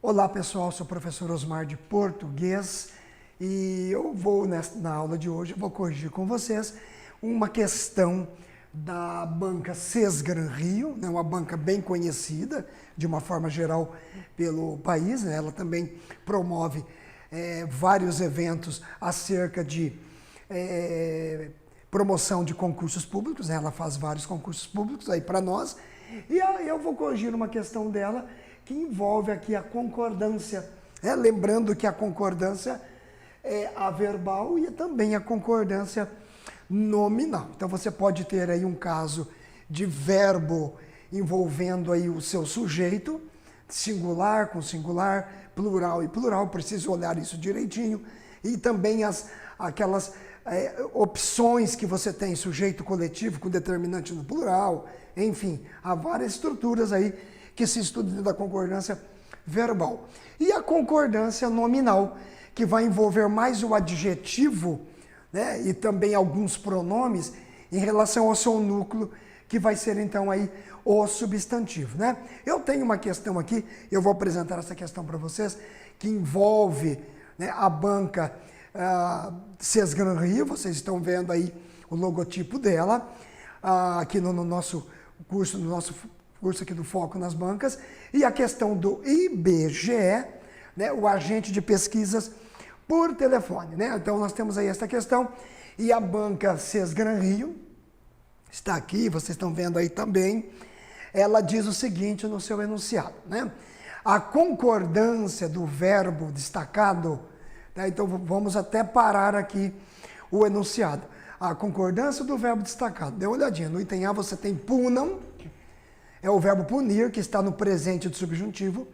Olá pessoal, sou o professor Osmar de Português e eu vou, na aula de hoje, vou corrigir com vocês uma questão da banca Sesgran-Rio, né, uma banca bem conhecida de uma forma geral pelo país, né, ela também promove vários eventos acerca de promoção de concursos públicos, né, ela faz vários concursos públicos aí para nós e eu vou corrigir uma questão dela que envolve aqui a concordância, lembrando que a concordância é a verbal e também a concordância nominal. Então você pode ter aí um caso de verbo envolvendo aí o seu sujeito, singular com singular, plural e plural, preciso olhar isso direitinho, e também aquelas opções que você tem, sujeito coletivo com determinante no plural, enfim, há várias estruturas aí que se estuda dentro da concordância verbal. E a concordância nominal, que vai envolver mais o adjetivo, né, e também alguns pronomes em relação ao seu núcleo, que vai ser então aí o substantivo, né? Eu tenho uma questão aqui, eu vou apresentar essa questão para vocês, que envolve, né, a banca Sesgran-Rio, vocês estão vendo aí o logotipo dela, aqui no nosso curso, curso aqui do Foco nas Bancas, e a questão do IBGE, né, o agente de pesquisas por telefone, né? Então nós temos aí essa questão, e a banca Sesgran-Rio está aqui, vocês estão vendo aí também, ela diz o seguinte no seu enunciado, né? A concordância do verbo destacado, né? Então vamos até parar aqui o enunciado. A concordância do verbo destacado, dê uma olhadinha, no item A você tem punam, é o verbo punir, que está no presente do subjuntivo.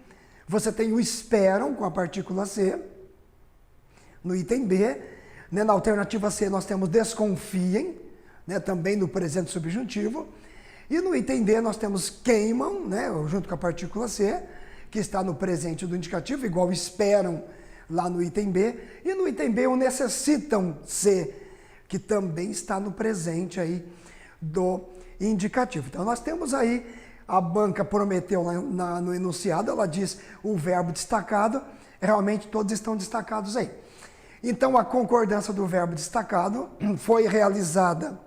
Você tem o esperam, com a partícula C. No item B, né, na alternativa C, nós temos desconfiem, né, também no presente subjuntivo. E no item D, nós temos queimam, né, junto com a partícula C, que está no presente do indicativo, igual esperam lá no item B. E no item B, o necessitam C, que também está no presente aí do indicativo. Então, nós temos aí a banca prometeu no enunciado, ela diz o verbo destacado, realmente todos estão destacados aí. Então a concordância do verbo destacado foi realizada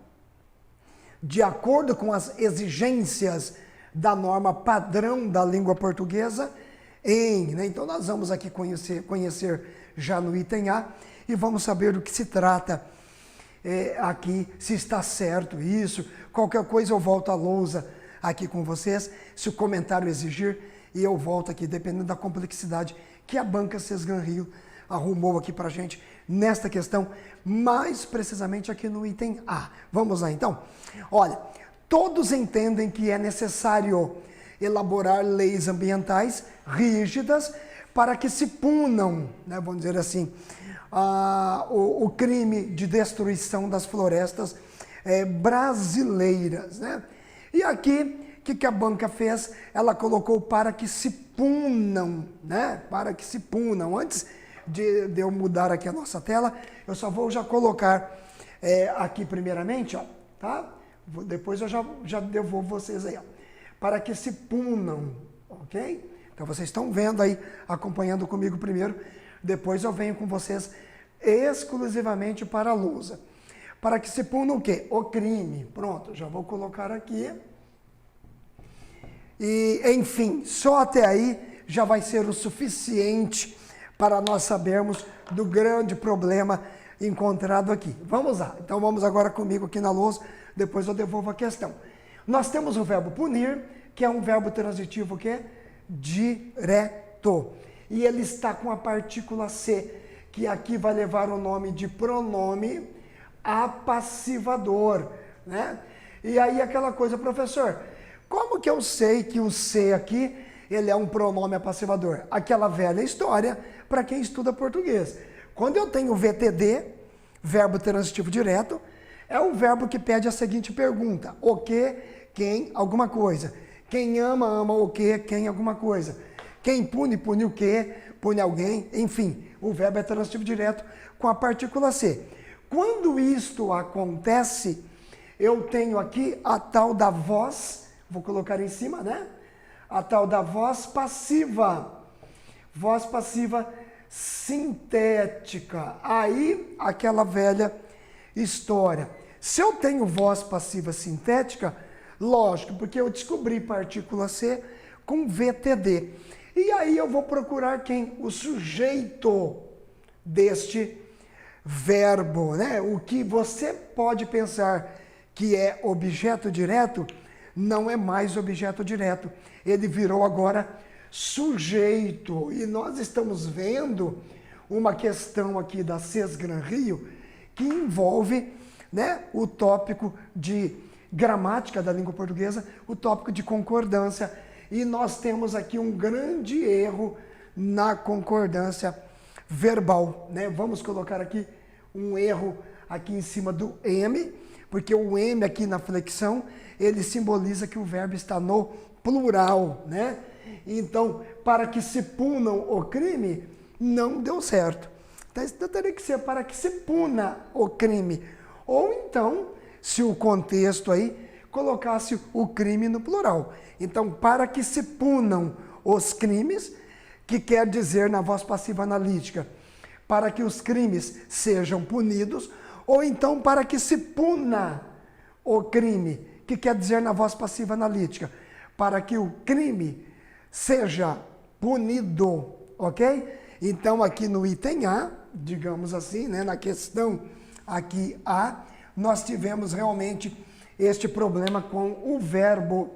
de acordo com as exigências da norma padrão da língua portuguesa, né? Então nós vamos aqui conhecer já no item A e vamos saber do que se trata aqui, se está certo isso, qualquer coisa eu volto à lousa aqui com vocês, se o comentário exigir, e eu volto aqui, dependendo da complexidade que a banca Sesgran-Rio arrumou aqui pra gente nesta questão, mais precisamente aqui no item A. Vamos lá então? Olha, todos entendem que é necessário elaborar leis ambientais rígidas para que se punam, né, vamos dizer assim, o crime de destruição das florestas brasileiras, né? E aqui, o que a banca fez? Ela colocou para que se punam, né? Para que se punam. Antes de eu mudar aqui a nossa tela, eu só vou já colocar aqui primeiramente, ó, tá? Depois eu já devolvo vocês aí, ó. Para que se punam, ok? Então vocês estão vendo aí, acompanhando comigo primeiro, depois eu venho com vocês exclusivamente para a lousa. Para que se puna o quê? O crime. Pronto, já vou colocar aqui. E, enfim, só até aí já vai ser o suficiente para nós sabermos do grande problema encontrado aqui. Vamos lá. Então vamos agora comigo aqui na lousa, depois eu devolvo a questão. Nós temos o verbo punir, que é um verbo transitivo que é direto. E ele está com a partícula C, que aqui vai levar o nome de pronome apassivador, né? E aí aquela coisa, professor, como que eu sei que o C aqui, ele é um pronome apassivador? Aquela velha história para quem estuda português. Quando eu tenho VTD, verbo transitivo direto, é um verbo que pede a seguinte pergunta: o que, quem, alguma coisa. Quem ama, ama o que, quem, alguma coisa. Quem pune, pune o que, pune alguém, enfim. O verbo é transitivo direto com a partícula C. Quando isto acontece, eu tenho aqui a tal da voz, vou colocar em cima, né? A tal da voz passiva. voz passiva sintética. Aí, aquela velha história. Se eu tenho voz passiva sintética, lógico, porque eu descobri partícula C com VTD. E aí eu vou procurar quem? O sujeito deste verbo, né? O que você pode pensar que é objeto direto, não é mais objeto direto. Ele virou agora sujeito. E nós estamos vendo uma questão aqui da CES Gran Rio que envolve, né, o tópico de gramática da língua portuguesa, o tópico de concordância. E nós temos aqui um grande erro na concordância verbal, né? Vamos colocar aqui um erro aqui em cima do M, porque o M aqui na flexão, ele simboliza que o verbo está no plural, né? Então, para que se punam o crime, não deu certo. Então, teria que ser para que se puna o crime. Ou então, se o contexto aí colocasse o crime no plural. Então, para que se punam os crimes, que quer dizer na voz passiva analítica, para que os crimes sejam punidos, ou então para que se puna o crime, que quer dizer na voz passiva analítica, para que o crime seja punido, ok? Então, aqui no item A, digamos assim, né, na questão aqui A, nós tivemos realmente este problema com o verbo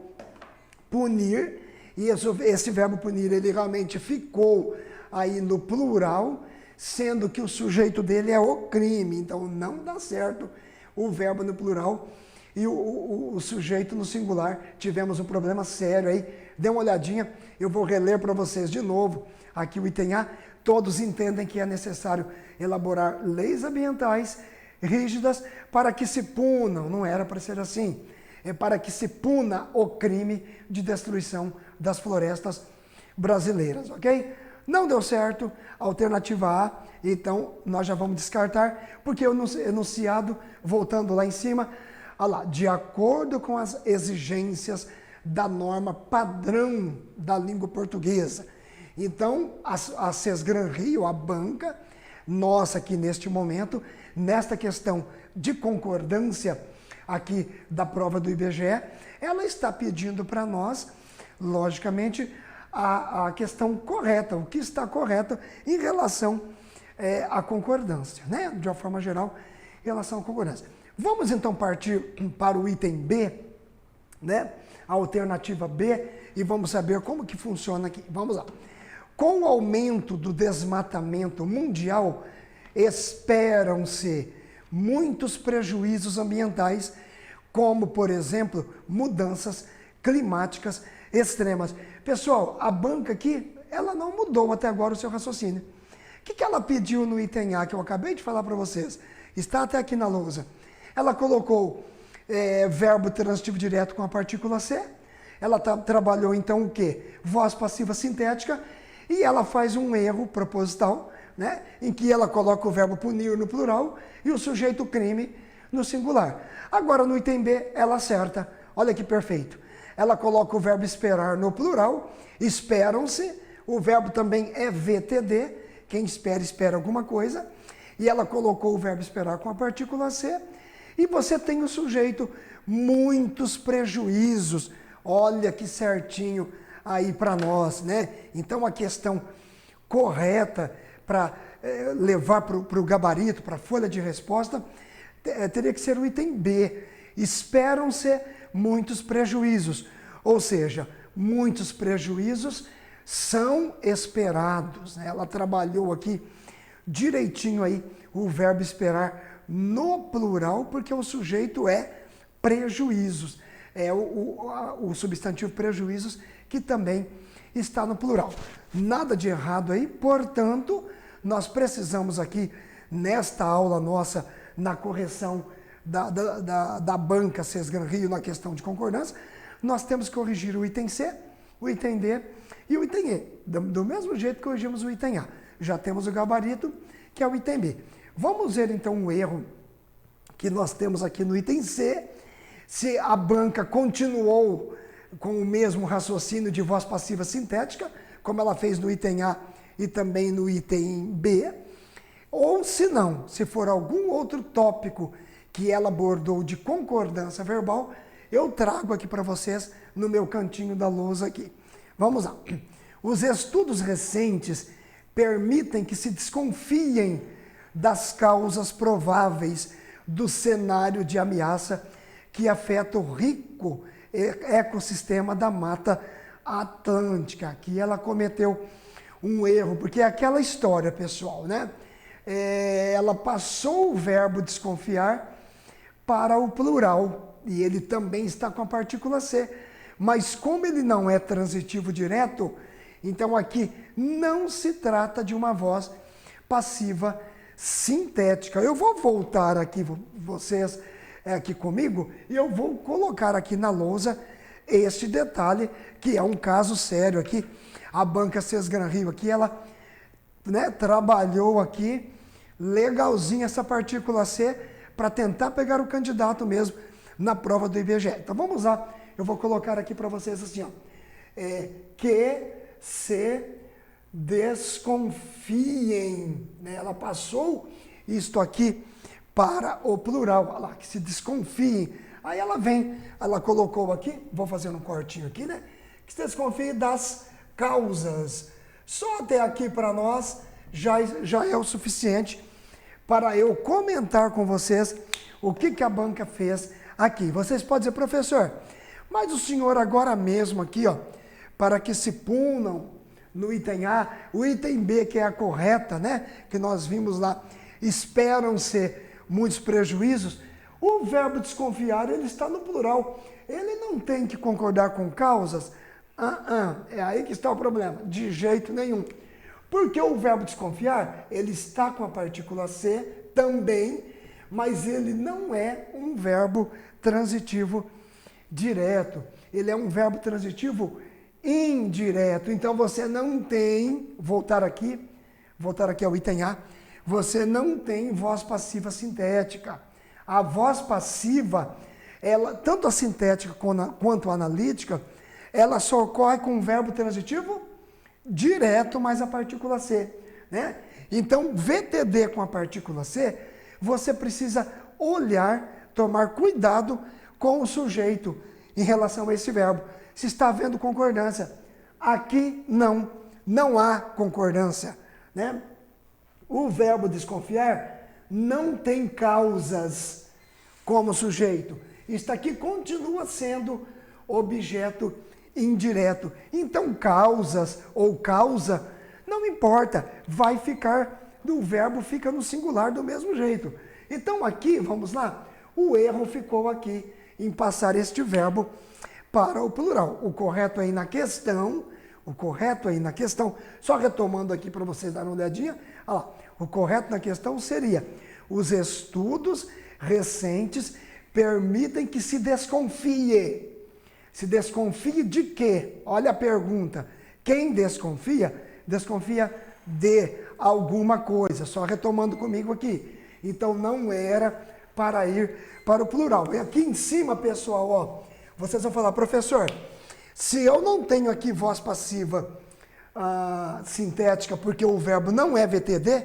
punir, e esse verbo punir, ele realmente ficou aí no plural, sendo que o sujeito dele é o crime, então não dá certo o verbo no plural e o sujeito no singular. Tivemos um problema sério aí, dê uma olhadinha, eu vou reler para vocês de novo aqui o item A. Todos entendem que é necessário elaborar leis ambientais rígidas para que se punam, não era para ser assim, é para que se puna o crime de destruição das florestas brasileiras, ok? Não deu certo, alternativa A, então nós já vamos descartar, porque o enunciado, voltando lá em cima, olha lá, de acordo com as exigências da norma padrão da língua portuguesa. Então, a CES Gran Rio, a banca, nossa aqui neste momento, nesta questão de concordância aqui da prova do IBGE, ela está pedindo para nós, logicamente, a questão correta, o que está correto em relação à concordância, né? De uma forma geral, em relação à concordância. Vamos então partir para o item B, né? A alternativa B, e vamos saber como que funciona aqui. Vamos lá. Com o aumento do desmatamento mundial, esperam-se muitos prejuízos ambientais, como, por exemplo, mudanças climáticas extremas. Pessoal, a banca aqui, ela não mudou até agora o seu raciocínio. O que ela pediu no item A, que eu acabei de falar para vocês? Está até aqui na lousa. Ela colocou verbo transitivo direto com a partícula C. Ela trabalhou, então, o quê? Voz passiva sintética. E ela faz um erro proposital, né? Em que ela coloca o verbo punir no plural e o sujeito crime no singular. Agora, no item B, ela acerta. Olha que perfeito. Ela coloca o verbo esperar no plural, esperam-se, o verbo também é VTD, quem espera, espera alguma coisa, e ela colocou o verbo esperar com a partícula C, e você tem o sujeito, muitos prejuízos, olha que certinho aí para nós, né? Então a questão correta para levar para o gabarito, para a folha de resposta, teria que ser o item B, esperam-se muitos prejuízos, ou seja, muitos prejuízos são esperados, né? Ela trabalhou aqui direitinho aí o verbo esperar no plural, porque o sujeito é prejuízos, é o substantivo prejuízos que também está no plural. Nada de errado aí, portanto, nós precisamos aqui, nesta aula nossa, na correção da banca CES Gran Rio na questão de concordância, nós temos que corrigir o item C, o item D e o item E. Do mesmo jeito que corrigimos o item A. Já temos o gabarito, que é o item B. Vamos ver então um erro que nós temos aqui no item C. Se a banca continuou com o mesmo raciocínio de voz passiva sintética, como ela fez no item A e também no item B. Ou se não, se for algum outro tópico que ela abordou de concordância verbal, eu trago aqui para vocês no meu cantinho da lousa aqui. Vamos lá. Os estudos recentes permitem que se desconfiem das causas prováveis do cenário de ameaça que afeta o rico ecossistema da Mata Atlântica. Aqui ela cometeu um erro, porque é aquela história, pessoal, né? Ela passou o verbo desconfiar para o plural, e ele também está com a partícula C. Mas como ele não é transitivo direto, então aqui não se trata de uma voz passiva sintética. Eu vou voltar aqui, vocês aqui comigo, e eu vou colocar aqui na lousa este detalhe, que é um caso sério aqui. A Banca Sesgran Rio aqui, ela, né, trabalhou aqui legalzinho essa partícula C para tentar pegar o candidato mesmo na prova do IBGE. Então vamos lá, eu vou colocar aqui para vocês assim, ó, que se desconfiem, né? Ela passou isto aqui para o plural, olha lá, que se desconfiem. Aí ela vem, ela colocou aqui, vou fazer um cortinho aqui, né? Que se desconfie das causas. Só até aqui para nós já é o suficiente para eu comentar com vocês o que a banca fez aqui. Vocês podem dizer, professor, mas o senhor agora mesmo aqui, ó, para que se punam no item A, o item B, que é a correta, né, que nós vimos lá, esperam-se muitos prejuízos, o verbo desconfiar, ele está no plural. Ele não tem que concordar com causas. É aí que está o problema. De jeito nenhum. Porque o verbo desconfiar, ele está com a partícula C também, mas ele não é um verbo transitivo direto. Ele é um verbo transitivo indireto. Então você não tem, voltar aqui ao item A, você não tem voz passiva sintética. A voz passiva, ela, tanto a sintética quanto a analítica, ela só ocorre com o verbo transitivo direto mais a partícula C, né? Então, VTD com a partícula C, você precisa olhar, tomar cuidado com o sujeito em relação a esse verbo. Se está havendo concordância. Aqui não há concordância, né? O verbo desconfiar não tem causas como sujeito. Isto aqui continua sendo objeto indireto. Então, causas ou causa, não importa, vai ficar, o verbo fica no singular do mesmo jeito. Então, aqui, vamos lá, o erro ficou aqui em passar este verbo para o plural. O correto aí na questão, só retomando aqui para vocês darem uma olhadinha, olha lá, o correto na questão seria: os estudos recentes permitem que se desconfie. Se desconfie de quê? Olha a pergunta. Quem desconfia, desconfia de alguma coisa. Só retomando comigo aqui. Então não era para ir para o plural. E aqui em cima, pessoal, ó, vocês vão falar, professor, se eu não tenho aqui voz passiva sintética porque o verbo não é VTD,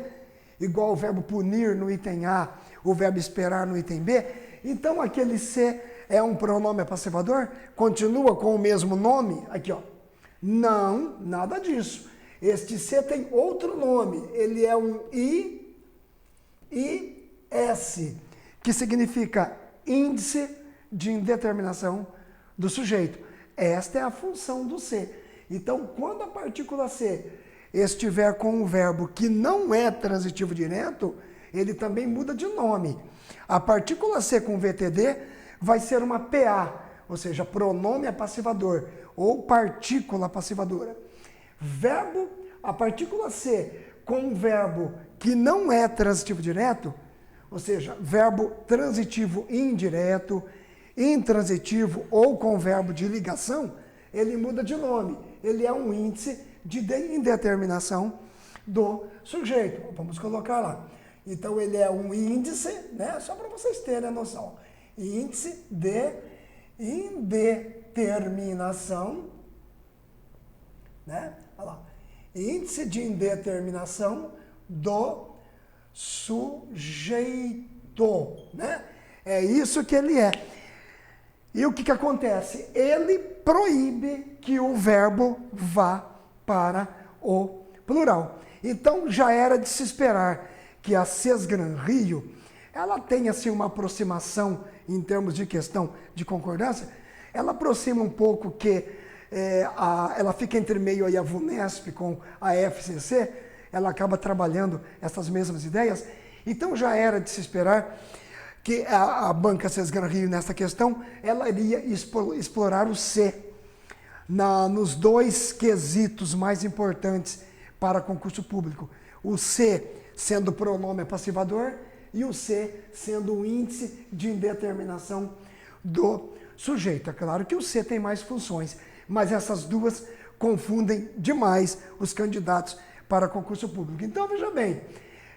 igual o verbo punir no item A, o verbo esperar no item B, então aquele C é um pronome passivador? Continua com o mesmo nome? Aqui, ó. Não, nada disso. Este C tem outro nome. Ele é um IS, que significa índice de indeterminação do sujeito. Esta é a função do C. Então, quando a partícula C estiver com um verbo que não é transitivo direto, ele também muda de nome. A partícula C com VTD vai ser uma PA, ou seja, pronome apassivador ou partícula passivadora. Verbo, a partícula C com um verbo que não é transitivo direto, ou seja, verbo transitivo indireto, intransitivo ou com verbo de ligação, ele muda de nome. Ele é um índice de indeterminação do sujeito. Vamos colocar lá. Então, ele é um índice, né? Só para vocês terem a noção. Índice de indeterminação, né? Olha lá. índice de indeterminação do sujeito, né? É isso que ele é. E o que acontece? Ele proíbe que o verbo vá para o plural. Então já era de se esperar que a Sesgran Rio, ela tenha assim uma aproximação em termos de questão de concordância, ela aproxima um pouco que ela fica entre meio aí a VUNESP com a FCC, ela acaba trabalhando essas mesmas ideias, então já era de se esperar que a banca Sesgran Rio nessa questão, ela iria explorar o C nos dois quesitos mais importantes para concurso público. O C sendo pronome passivador e o C sendo o índice de indeterminação do sujeito. É claro que o C tem mais funções, mas essas duas confundem demais os candidatos para concurso público. Então, veja bem,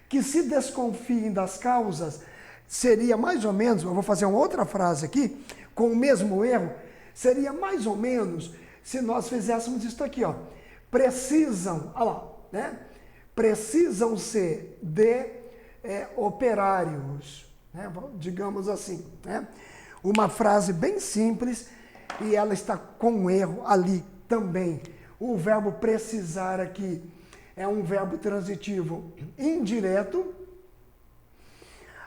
que se desconfiem das causas, seria mais ou menos, eu vou fazer uma outra frase aqui, com o mesmo erro, seria mais ou menos se nós fizéssemos isso aqui, ó. Precisam, olha lá, né? Precisam ser de operários, né? Digamos assim, né? Uma frase bem simples e ela está com um erro ali também. O verbo precisar aqui é um verbo transitivo indireto.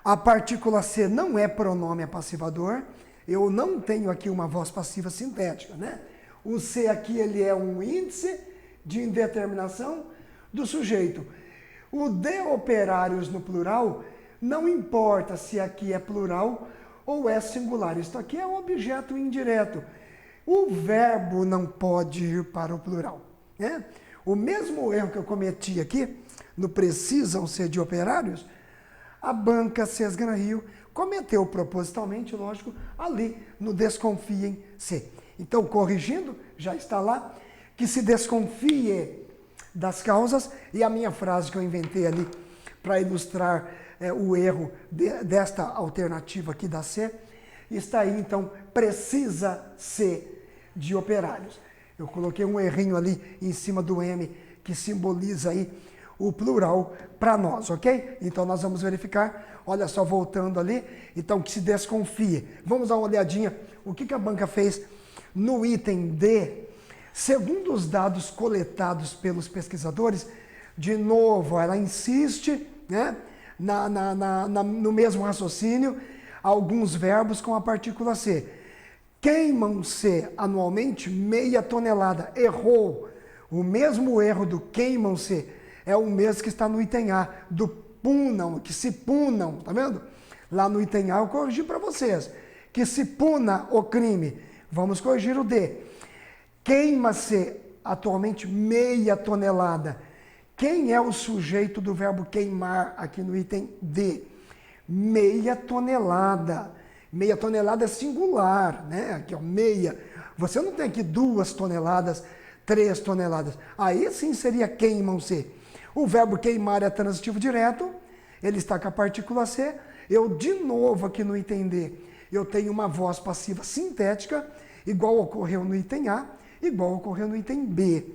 A partícula C não é pronome passivador. Eu não tenho aqui uma voz passiva sintética, né? O C aqui ele é um índice de indeterminação do sujeito. O de operários no plural, não importa se aqui é plural ou é singular. Isso aqui é um objeto indireto. O verbo não pode ir para o plural, né? O mesmo erro que eu cometi aqui, no precisam ser de operários, a banca Sesgran Rio cometeu propositalmente, lógico, ali no desconfiem C. Então, corrigindo, já está lá, que se desconfie das causas, e a minha frase que eu inventei ali para ilustrar o erro desta alternativa aqui da C, está aí, então, precisa ser de operários. Eu coloquei um errinho ali em cima do M, que simboliza aí o plural para nós, ok? Então nós vamos verificar, olha só, voltando ali, então que se desconfie. Vamos dar uma olhadinha, o que a banca fez no item D. Segundo os dados coletados pelos pesquisadores, de novo, ela insiste, né, no mesmo raciocínio, alguns verbos com a partícula C. Queimam-se anualmente meia tonelada. Errou. O mesmo erro do queimam-se é o mesmo que está no item A, do punam, que se punam, tá vendo? Lá no item A eu corrigi para vocês, que se puna o crime. Vamos corrigir o D. Queima-se atualmente meia tonelada. Quem é o sujeito do verbo queimar aqui no item D? Meia tonelada. Meia tonelada é singular, né? Aqui, ó, meia. Você não tem aqui 2 toneladas, 3 toneladas. Aí sim seria queimam-se. O verbo queimar é transitivo direto, ele está com a partícula C. Eu, de novo, aqui no item D, eu tenho uma voz passiva sintética, igual ocorreu no item A, igual ocorreu no item B,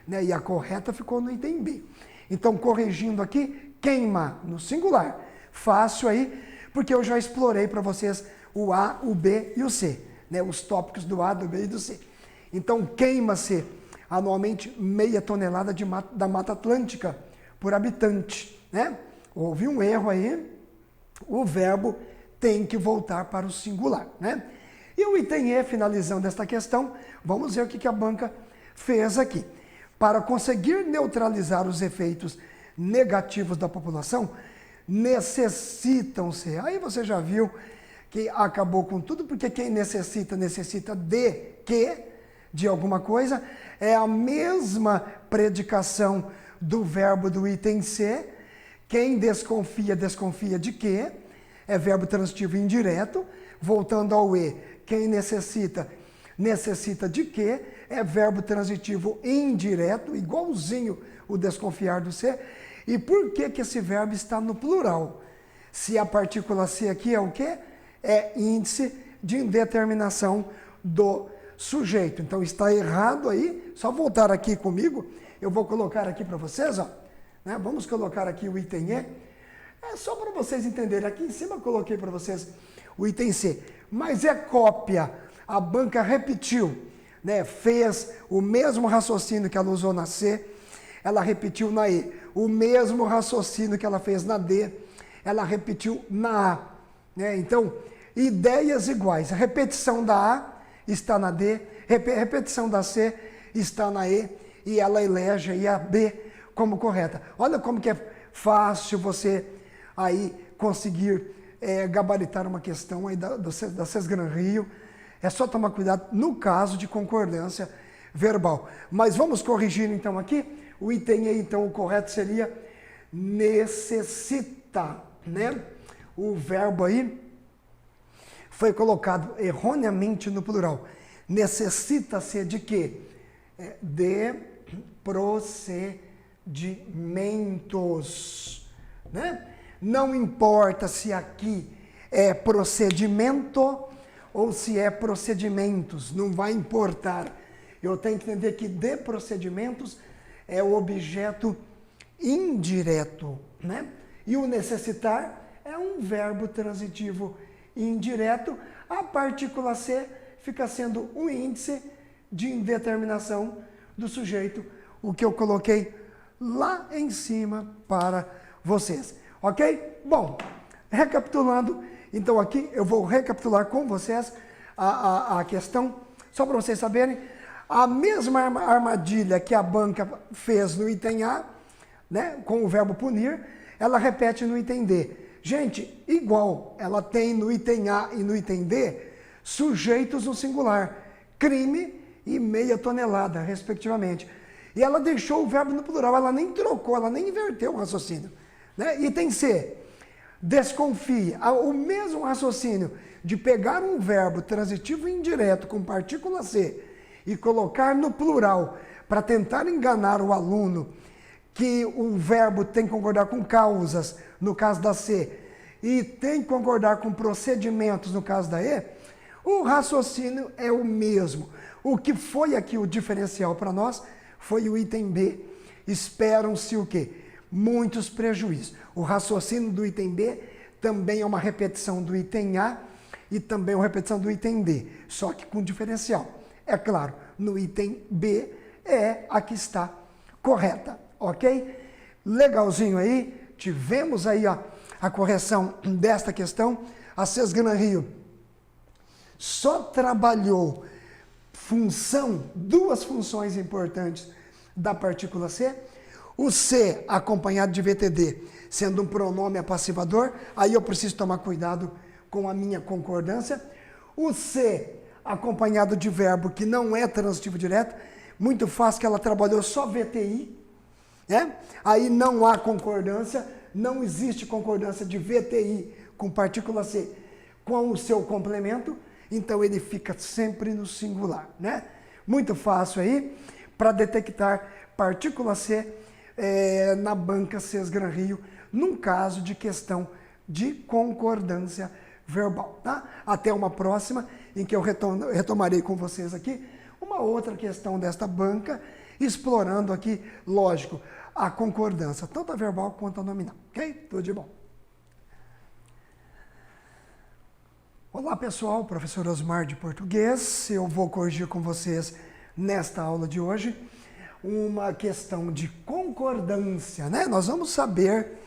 né? E a correta ficou no item B. Então, corrigindo aqui, queima no singular. Fácil aí, porque eu já explorei para vocês o A, o B e o C, né? Os tópicos do A, do B e do C. Então, queima-se anualmente meia tonelada da Mata Atlântica por habitante, né? Houve um erro aí, o verbo tem que voltar para o singular, né? E o item E, finalizando esta questão, vamos ver o que a banca fez aqui. Para conseguir neutralizar os efeitos negativos da população, necessitam-se. Aí você já viu que acabou com tudo, porque quem necessita de que, de alguma coisa, é a mesma predicação do verbo do item C. Quem desconfia, desconfia de que, é verbo transitivo indireto. Voltando ao E, quem necessita, necessita de que, é verbo transitivo indireto, igualzinho o desconfiar do C. E por que esse verbo está no plural? Se a partícula C aqui é o quê? É índice de indeterminação do sujeito. Então está errado aí, só voltar aqui comigo, eu vou colocar aqui para vocês, ó, né? Vamos colocar aqui o item E. É só para vocês entenderem. Aqui em cima eu coloquei para vocês o item C. Mas é cópia. A banca repetiu, né? Fez o mesmo raciocínio que ela usou na C, ela repetiu na E. O mesmo raciocínio que ela fez na D, ela repetiu na A. Né? Então, ideias iguais. A repetição da A está na D, repetição da C está na E, e ela elege aí a B como correta. Olha como que é fácil você aí conseguir gabaritar uma questão aí da Sesgran Rio. É só tomar cuidado no caso de concordância verbal. Mas vamos corrigir então aqui. O item E, então, o correto seria necessita, né? O verbo aí foi colocado erroneamente no plural. Necessita-se de quê? De procedimentos, né? Não importa se aqui é procedimento ou se é procedimentos, não vai importar. Eu tenho que entender que de procedimentos é o objeto indireto, né? E o necessitar é um verbo transitivo indireto. A partícula C fica sendo um índice de indeterminação do sujeito, o que eu coloquei lá em cima para vocês. Ok? Bom, recapitulando, então aqui eu vou recapitular com vocês a questão, só para vocês saberem, a mesma armadilha que a banca fez no item A, né, com o verbo punir, ela repete no item D. Gente, igual, ela tem no item A e no item D, sujeitos no singular, crime e meia tonelada, respectivamente. E ela deixou o verbo no plural, ela nem trocou, ela nem inverteu o raciocínio. Né? Item C, desconfie. O mesmo raciocínio de pegar um verbo transitivo indireto com partícula C e colocar no plural para tentar enganar o aluno que o verbo tem que concordar com causas, no caso da C, e tem que concordar com procedimentos, no caso da E, o raciocínio é o mesmo. O que foi aqui o diferencial para nós foi o item B. Esperam-se o quê? Muitos prejuízos. O raciocínio do item B também é uma repetição do item A e também uma repetição do item D, só que com diferencial. É claro, no item B é a que está correta, ok? Legalzinho aí, tivemos aí a correção desta questão. A Sesgran Rio só trabalhou duas funções importantes da partícula C. O C acompanhado de VTD, sendo um pronome apassivador, aí eu preciso tomar cuidado com a minha concordância. O C acompanhado de verbo que não é transitivo direto, muito fácil que ela trabalhou só VTI, né? Aí não há concordância, não existe concordância de VTI com partícula C com o seu complemento, então ele fica sempre no singular, né? Muito fácil aí para detectar partícula C na banca Sesgran Rio, num caso de questão de concordância verbal, tá? Até uma próxima, em que eu retomarei com vocês aqui uma outra questão desta banca, explorando aqui, lógico, a concordância, tanto a verbal quanto a nominal, ok? Tudo de bom. Olá pessoal, professor Osmar de Português, eu vou corrigir com vocês nesta aula de hoje uma questão de concordância, né? Nós vamos saber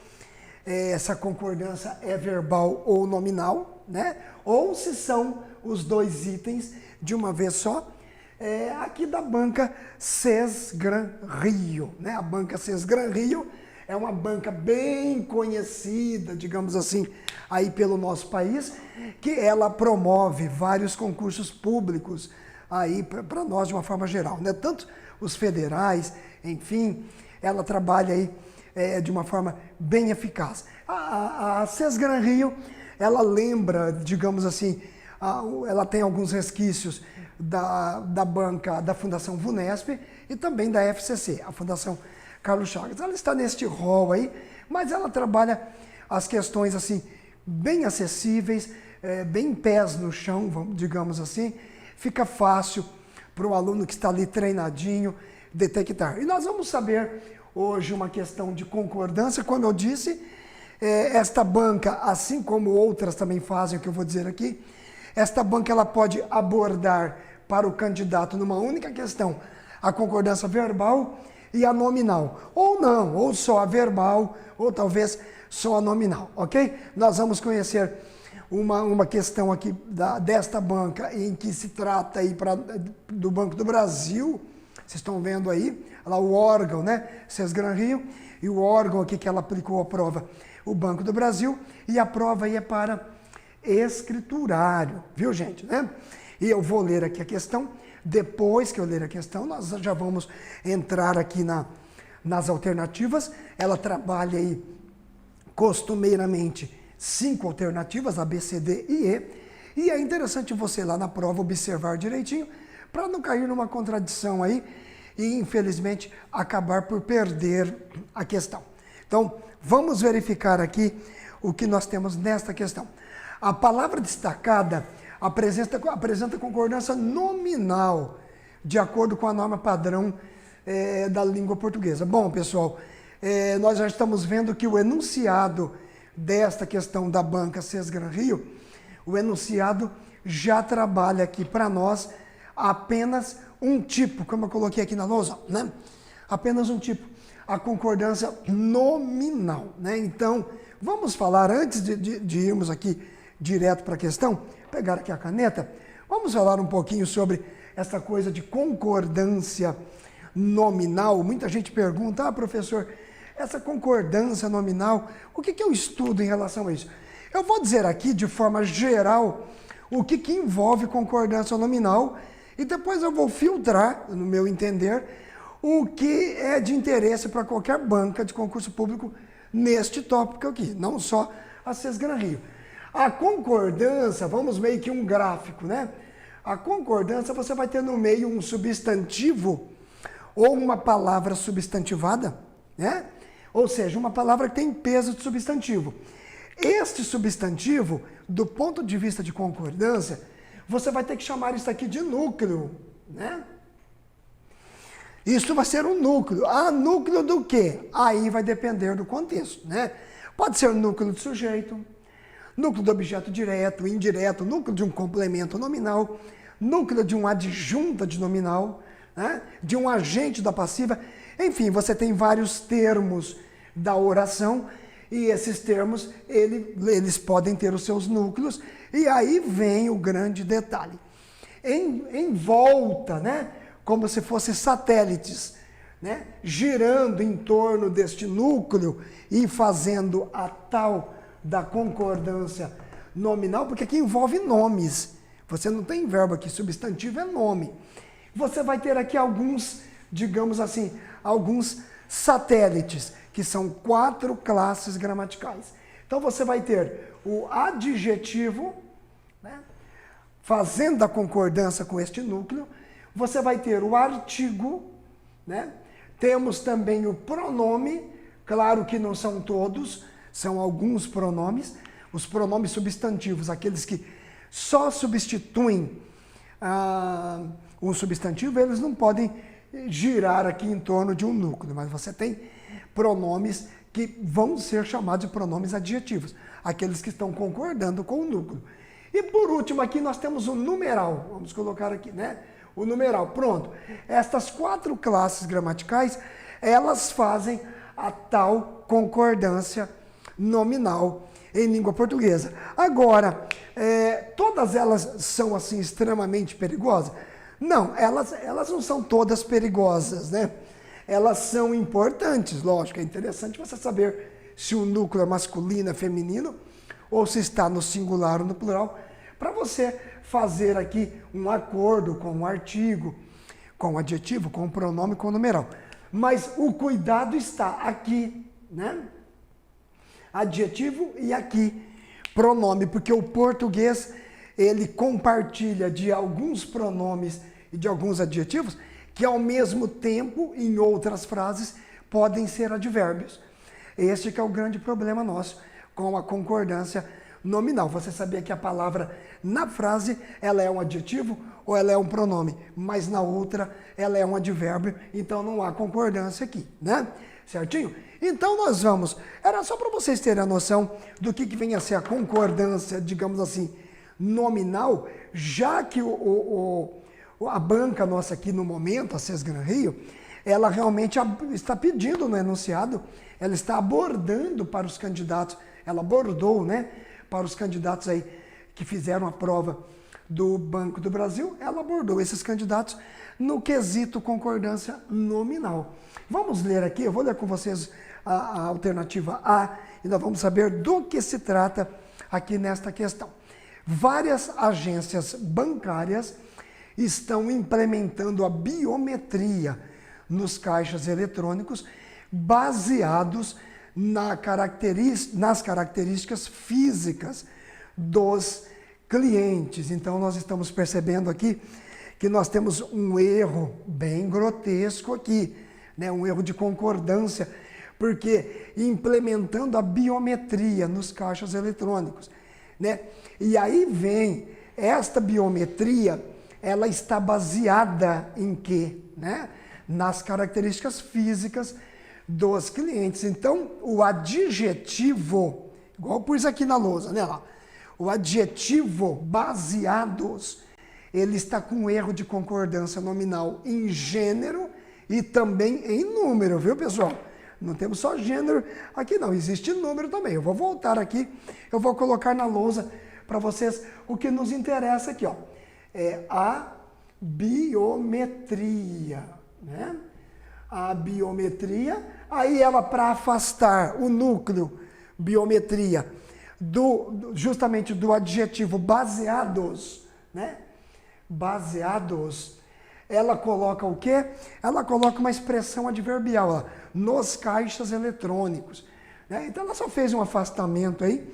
essa concordância é verbal ou nominal, né? Ou se são os dois itens de uma vez só, aqui da banca Sesgran Rio, né? A banca Sesgran Rio é uma banca bem conhecida, digamos assim, aí pelo nosso país, que ela promove vários concursos públicos aí para nós de uma forma geral, né? Tanto os federais, enfim, ela trabalha aí de uma forma bem eficaz. A Sesgran Rio, ela lembra, digamos assim, ela tem alguns resquícios da banca da Fundação VUNESP e também da FCC, a Fundação Carlos Chagas. Ela está neste rol aí, mas ela trabalha as questões assim bem acessíveis, bem pés no chão, digamos assim. Fica fácil para o aluno que está ali treinadinho, detectar. E nós vamos saber hoje uma questão de concordância, como eu disse, esta banca, assim como outras também fazem o que eu vou dizer aqui, esta banca ela pode abordar para o candidato numa única questão a concordância verbal e a nominal, ou não, ou só a verbal, ou talvez só a nominal, ok? Nós vamos conhecer uma questão aqui desta banca em que se trata aí do Banco do Brasil. Vocês estão vendo aí, lá o órgão, né? Sesgran Rio, e o órgão aqui que ela aplicou a prova, o Banco do Brasil, e a prova aí é para escriturário, viu, gente, né? E eu vou ler aqui a questão. Depois que eu ler a questão, nós já vamos entrar aqui nas alternativas. Ela trabalha aí costumeiramente 5 alternativas, A, B, C, D e E. E é interessante você lá na prova observar direitinho, para não cair numa contradição aí e, infelizmente, acabar por perder a questão. Então, vamos verificar aqui o que nós temos nesta questão. A palavra destacada apresenta concordância nominal, de acordo com a norma padrão da língua portuguesa. Bom, pessoal, nós já estamos vendo que o enunciado desta questão da banca Sesgran Rio, o enunciado já trabalha aqui para nós apenas um tipo, como eu coloquei aqui na lousa, né? Apenas um tipo, a concordância nominal, né? Então, vamos falar, antes de irmos aqui direto para a questão, pegar aqui a caneta, vamos falar um pouquinho sobre essa coisa de concordância nominal. Muita gente pergunta, professor, essa concordância nominal, o que eu estudo em relação a isso? Eu vou dizer aqui, de forma geral, o que envolve concordância nominal, e depois eu vou filtrar, no meu entender, o que é de interesse para qualquer banca de concurso público neste tópico aqui, não só a Sesgran Rio. A concordância, vamos meio que um gráfico, né? A concordância, você vai ter no meio um substantivo ou uma palavra substantivada, né? Ou seja, uma palavra que tem peso de substantivo. Este substantivo, do ponto de vista de concordância, você vai ter que chamar isso aqui de núcleo, né? Isso vai ser um núcleo. Ah, núcleo do quê? Aí vai depender do contexto, né? Pode ser núcleo de sujeito, núcleo do objeto direto, indireto, núcleo de um complemento nominal, núcleo de um adjunta de nominal, né? De um agente da passiva. Enfim, você tem vários termos da oração e esses termos, eles podem ter os seus núcleos, e aí vem o grande detalhe. Em volta, né? Como se fossem satélites, né? Girando em torno deste núcleo e fazendo a tal da concordância nominal, porque aqui envolve nomes. Você não tem verbo aqui, substantivo é nome. Você vai ter aqui alguns, digamos assim, alguns satélites, que são 4 classes gramaticais. Então você vai ter o adjetivo, né, fazendo a concordância com este núcleo. Você vai ter o artigo, né? Temos também o pronome, claro que não são todos, são alguns pronomes. Os pronomes substantivos, aqueles que só substituem um substantivo, eles não podem girar aqui em torno de um núcleo, mas você tem pronomes que vão ser chamados de pronomes adjetivos, aqueles que estão concordando com o núcleo. E por último aqui nós temos o numeral, vamos colocar aqui, né? O numeral, pronto. Estas 4 classes gramaticais, elas fazem a tal concordância nominal em língua portuguesa. Agora, todas elas são assim extremamente perigosas? Não, elas não são todas perigosas, né? Elas são importantes, lógico, é interessante você saber se o núcleo é masculino, é feminino, ou se está no singular ou no plural, para você fazer aqui um acordo com o artigo, com o adjetivo, com o pronome, com o numeral. Mas o cuidado está aqui, né? Adjetivo e aqui pronome, porque o português, ele compartilha de alguns pronomes e de alguns adjetivos que ao mesmo tempo, em outras frases, podem ser advérbios. Este que é o grande problema nosso com a concordância nominal. Você sabia que a palavra na frase, ela é um adjetivo ou ela é um pronome, mas na outra ela é um advérbio, então não há concordância aqui, né? Certinho? Então nós vamos, era só para vocês terem a noção do que vem a ser a concordância, digamos assim, nominal, já que a banca nossa aqui no momento, a Sesgran Rio, ela realmente está pedindo no enunciado, ela está abordando para os candidatos, ela abordou, né, para os candidatos aí que fizeram a prova do Banco do Brasil, ela abordou esses candidatos no quesito concordância nominal. Vamos ler aqui, eu vou ler com vocês a alternativa A e nós vamos saber do que se trata aqui nesta questão. Várias agências bancárias estão implementando a biometria nos caixas eletrônicos baseados nas características físicas dos clientes. Então, nós estamos percebendo aqui que nós temos um erro bem grotesco aqui, né? Um erro de concordância, porque implementando a biometria nos caixas eletrônicos, né? E aí vem, esta biometria, ela está baseada em quê? Né? Nas características físicas dos clientes. Então, o adjetivo, igual eu pus aqui na lousa, né? O adjetivo baseados, ele está com um erro de concordância nominal em gênero e também em número, viu, pessoal? Não temos só gênero aqui, não. Existe número também. Eu vou voltar aqui, eu vou colocar na lousa para vocês o que nos interessa aqui, ó. É a biometria, né? A biometria, aí ela para afastar o núcleo biometria justamente do adjetivo baseados, né? Baseados, ela coloca o quê? Ela coloca uma expressão adverbial, ó, nos caixas eletrônicos, né? Então ela só fez um afastamento aí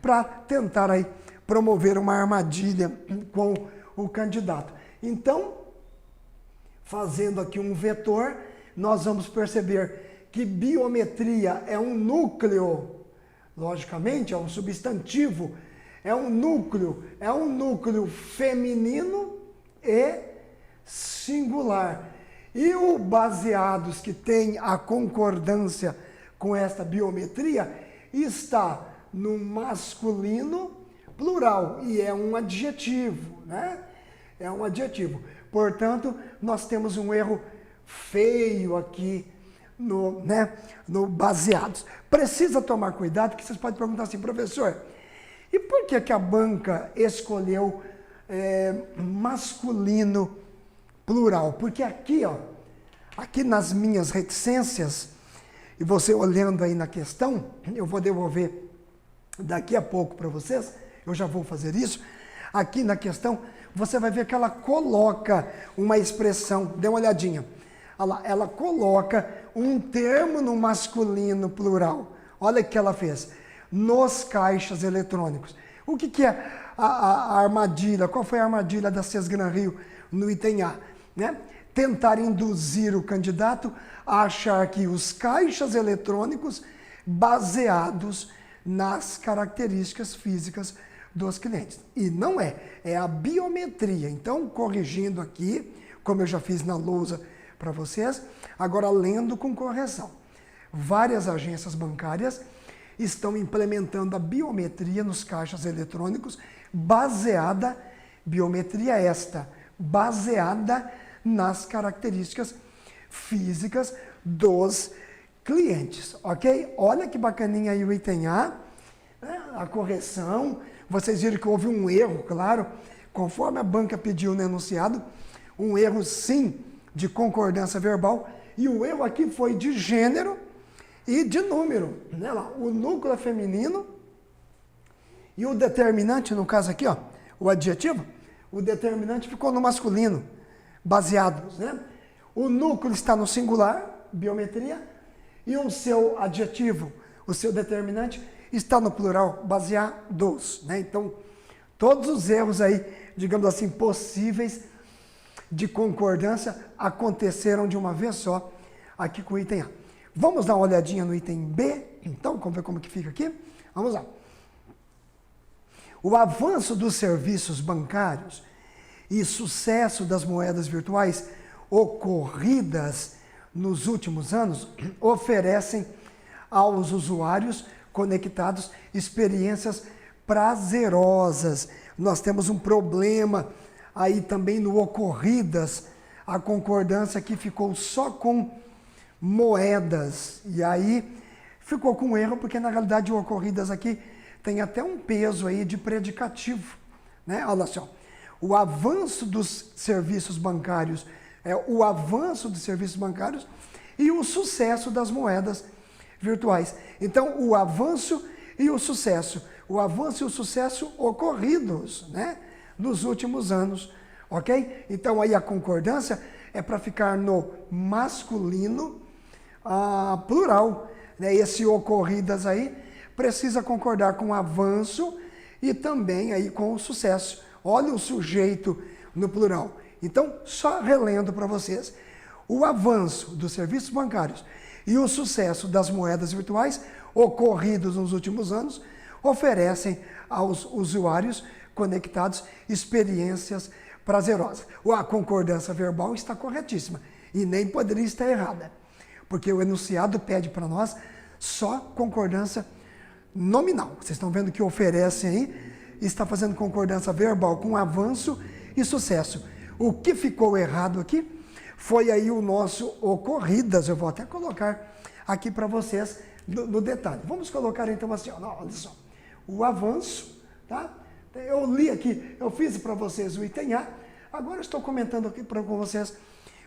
para tentar aí promover uma armadilha com o candidato. Então, fazendo aqui um vetor, nós vamos perceber que biometria é um núcleo, logicamente, é um substantivo, é um núcleo feminino e singular. E o baseados que tem a concordância com esta biometria está no masculino plural e é um adjetivo, né? É um adjetivo. Portanto, nós temos um erro feio aqui no baseados. Precisa tomar cuidado, que vocês podem perguntar assim, professor, e por que a banca escolheu masculino plural? Porque aqui, ó, aqui nas minhas reticências, e você olhando aí na questão, eu vou devolver daqui a pouco para vocês, eu já vou fazer isso. Aqui na questão, você vai ver que ela coloca uma expressão, dê uma olhadinha. Ela coloca um termo no masculino plural. Olha o que ela fez. Nos caixas eletrônicos. O que é a armadilha? Qual foi a armadilha da Sesgran Rio no item A? Né? Tentar induzir o candidato a achar que os caixas eletrônicos baseados nas características físicas dos clientes. E não é a biometria. Então, corrigindo aqui, como eu já fiz na lousa para vocês, agora lendo com correção. Várias agências bancárias estão implementando a biometria nos caixas eletrônicos baseada nas características físicas dos clientes, ok? Olha que bacaninha aí o item A, né? A correção. Vocês viram que houve um erro, claro, conforme a banca pediu no enunciado, um erro sim de concordância verbal, e o erro aqui foi de gênero e de número, né? O núcleo é feminino e o determinante, no caso aqui, ó, o adjetivo, o determinante ficou no masculino, baseados, né? O núcleo está no singular, biometria, e o seu adjetivo, o seu determinante, está no plural, baseados, né? Então, todos os erros aí, digamos assim, possíveis de concordância aconteceram de uma vez só aqui com o item A. Vamos dar uma olhadinha no item B, então, vamos ver como que fica aqui? Vamos lá. O avanço dos serviços bancários e sucesso das moedas virtuais ocorridas nos últimos anos oferecem aos usuários conectados experiências prazerosas. Nós temos um problema aí também no ocorridas, a concordância que ficou só com moedas. E aí ficou com erro, porque na realidade o ocorridas aqui tem até um peso aí de predicativo, né? Olha só, o avanço dos serviços bancários, o avanço dos serviços bancários e o sucesso das moedas virtuais. Então, o avanço e o sucesso ocorridos, né, nos últimos anos, ok? Então, aí a concordância é para ficar no masculino plural, né? Esse ocorridas aí precisa concordar com o avanço e também aí com o sucesso. Olha o sujeito no plural. Então, só relendo para vocês, o avanço dos serviços bancários e o sucesso das moedas virtuais ocorridos nos últimos anos oferecem aos usuários conectados experiências prazerosas. A concordância verbal está corretíssima e nem poderia estar errada, porque o enunciado pede para nós só concordância nominal. Vocês estão vendo que oferecem aí, está fazendo concordância verbal com avanço e sucesso. O que ficou errado aqui foi aí o nosso ocorridas. Eu vou até colocar aqui para vocês no detalhe. Vamos colocar então assim, ó, olha só. O avanço, tá? Eu li aqui, eu fiz para vocês o item A, agora estou comentando aqui com vocês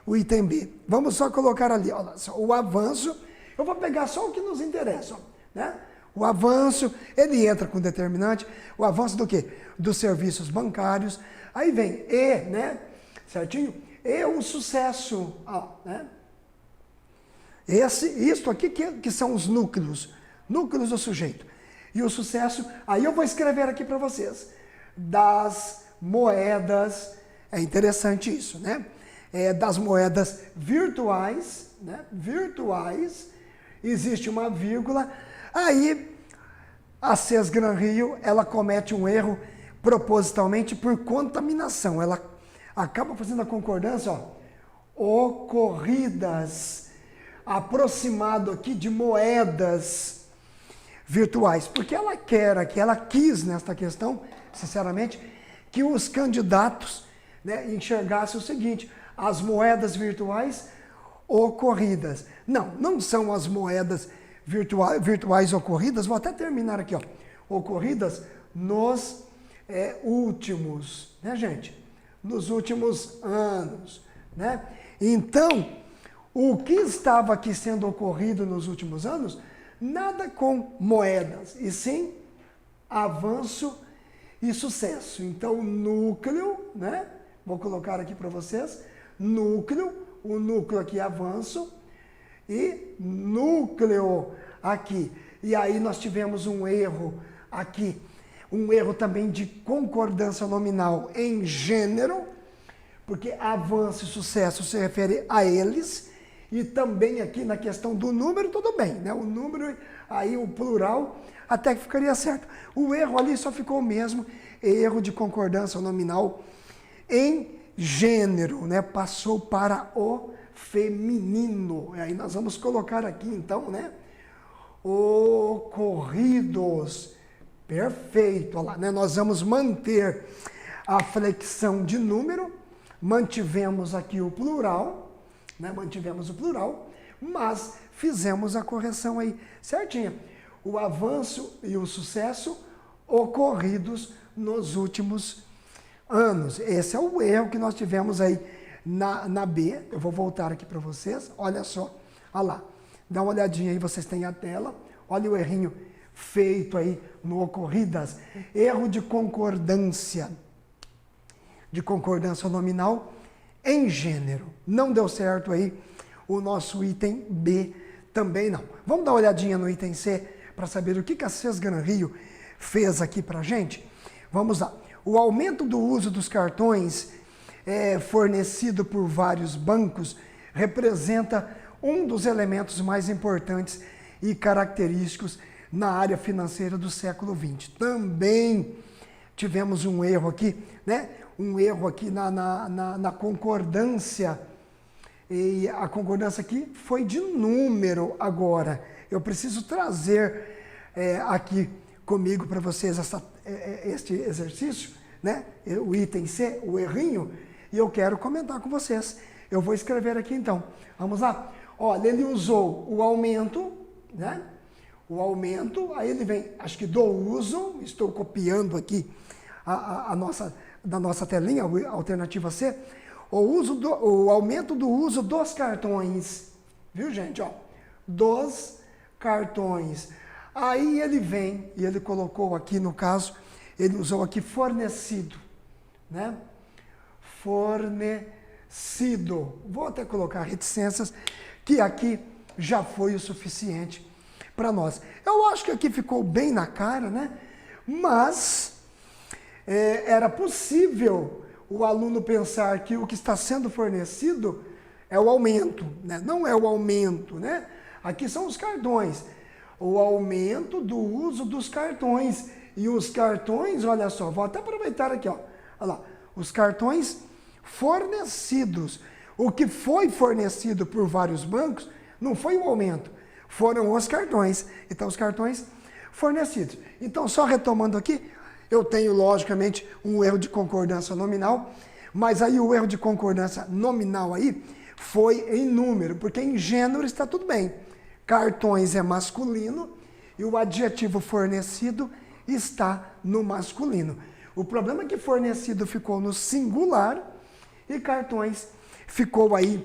o item B. Vamos só colocar ali, olha só, o avanço, eu vou pegar só o que nos interessa, ó, né? O avanço, ele entra com determinante, o avanço do quê? Dos serviços bancários, aí vem E, né? Certinho? E o sucesso, ó, né? Isto aqui que são os núcleos do sujeito. E o sucesso, aí eu vou escrever aqui para vocês, das moedas, é interessante isso, né? Das moedas virtuais, né? Virtuais, existe uma vírgula, aí a CES Gran Rio, ela comete um erro propositalmente por contaminação, ela acaba fazendo a concordância, ó, ocorridas, aproximado aqui de moedas virtuais, porque ela quis nesta questão, sinceramente, que os candidatos, né, enxergassem o seguinte, as moedas virtuais ocorridas. Não são as moedas virtuais ocorridas, vou até terminar aqui, ó, ocorridas nos últimos, né, gente? Nos últimos anos, né? Então, o que estava aqui sendo ocorrido nos últimos anos, nada com moedas, e sim avanço e sucesso. Então, núcleo, né? Vou colocar aqui para vocês, núcleo, o núcleo aqui avanço e núcleo aqui. E aí nós tivemos um erro aqui, um erro também de concordância nominal em gênero, porque avanço e sucesso se refere a eles, e também aqui na questão do número, tudo bem, né? O número, aí o plural, até que ficaria certo. O erro ali só ficou o mesmo, erro de concordância nominal em gênero, né? Passou para o feminino. E aí nós vamos colocar aqui então, né? Ocorridos. Perfeito, olha lá, né? Nós vamos manter a flexão de número, mantivemos aqui o plural, né? Mantivemos o plural, mas fizemos a correção aí certinha. O avanço e o sucesso ocorridos nos últimos anos. Esse é o erro que nós tivemos aí na B. Eu vou voltar aqui para vocês, olha só, olha lá, dá uma olhadinha aí, vocês têm a tela, olha o errinho feito aí no ocorridas, erro de concordância nominal em gênero. Não deu certo aí o nosso item B também não. Vamos dar uma olhadinha no item C para saber o que a CES Gran Rio fez aqui para a gente? Vamos lá. O aumento do uso dos cartões fornecido por vários bancos representa um dos elementos mais importantes e característicos na área financeira do século XX. Também tivemos um erro aqui, né? Um erro aqui na concordância. E a concordância aqui foi de número agora. Eu preciso trazer aqui comigo para vocês este exercício, né? O item C, o errinho, e eu quero comentar com vocês. Eu vou escrever aqui então. Vamos lá? Olha, ele usou o aumento, né? O aumento, aí ele vem, acho que do uso, estou copiando aqui da nossa telinha, a alternativa C, o aumento do uso dos cartões, viu gente, ó, dos cartões. Aí ele vem, e ele colocou aqui, no caso, ele usou aqui fornecido, né? Fornecido. Vou até colocar reticências, que aqui já foi o suficiente para nós. Eu acho que aqui ficou bem na cara, né? Mas era possível o aluno pensar que o que está sendo fornecido é o aumento, né? Não é o aumento, né? Aqui são os cartões. O aumento do uso dos cartões. E os cartões, olha só, vou até aproveitar aqui, ó. Olha lá, os cartões fornecidos. O que foi fornecido por vários bancos não foi o aumento, foram os cartões. Então, os cartões fornecidos. Então, só retomando aqui, eu tenho, logicamente, um erro de concordância nominal, mas aí o erro de concordância nominal aí foi em número, porque em gênero está tudo bem. Cartões é masculino e o adjetivo fornecido está no masculino. O problema é que fornecido ficou no singular e cartões ficou aí,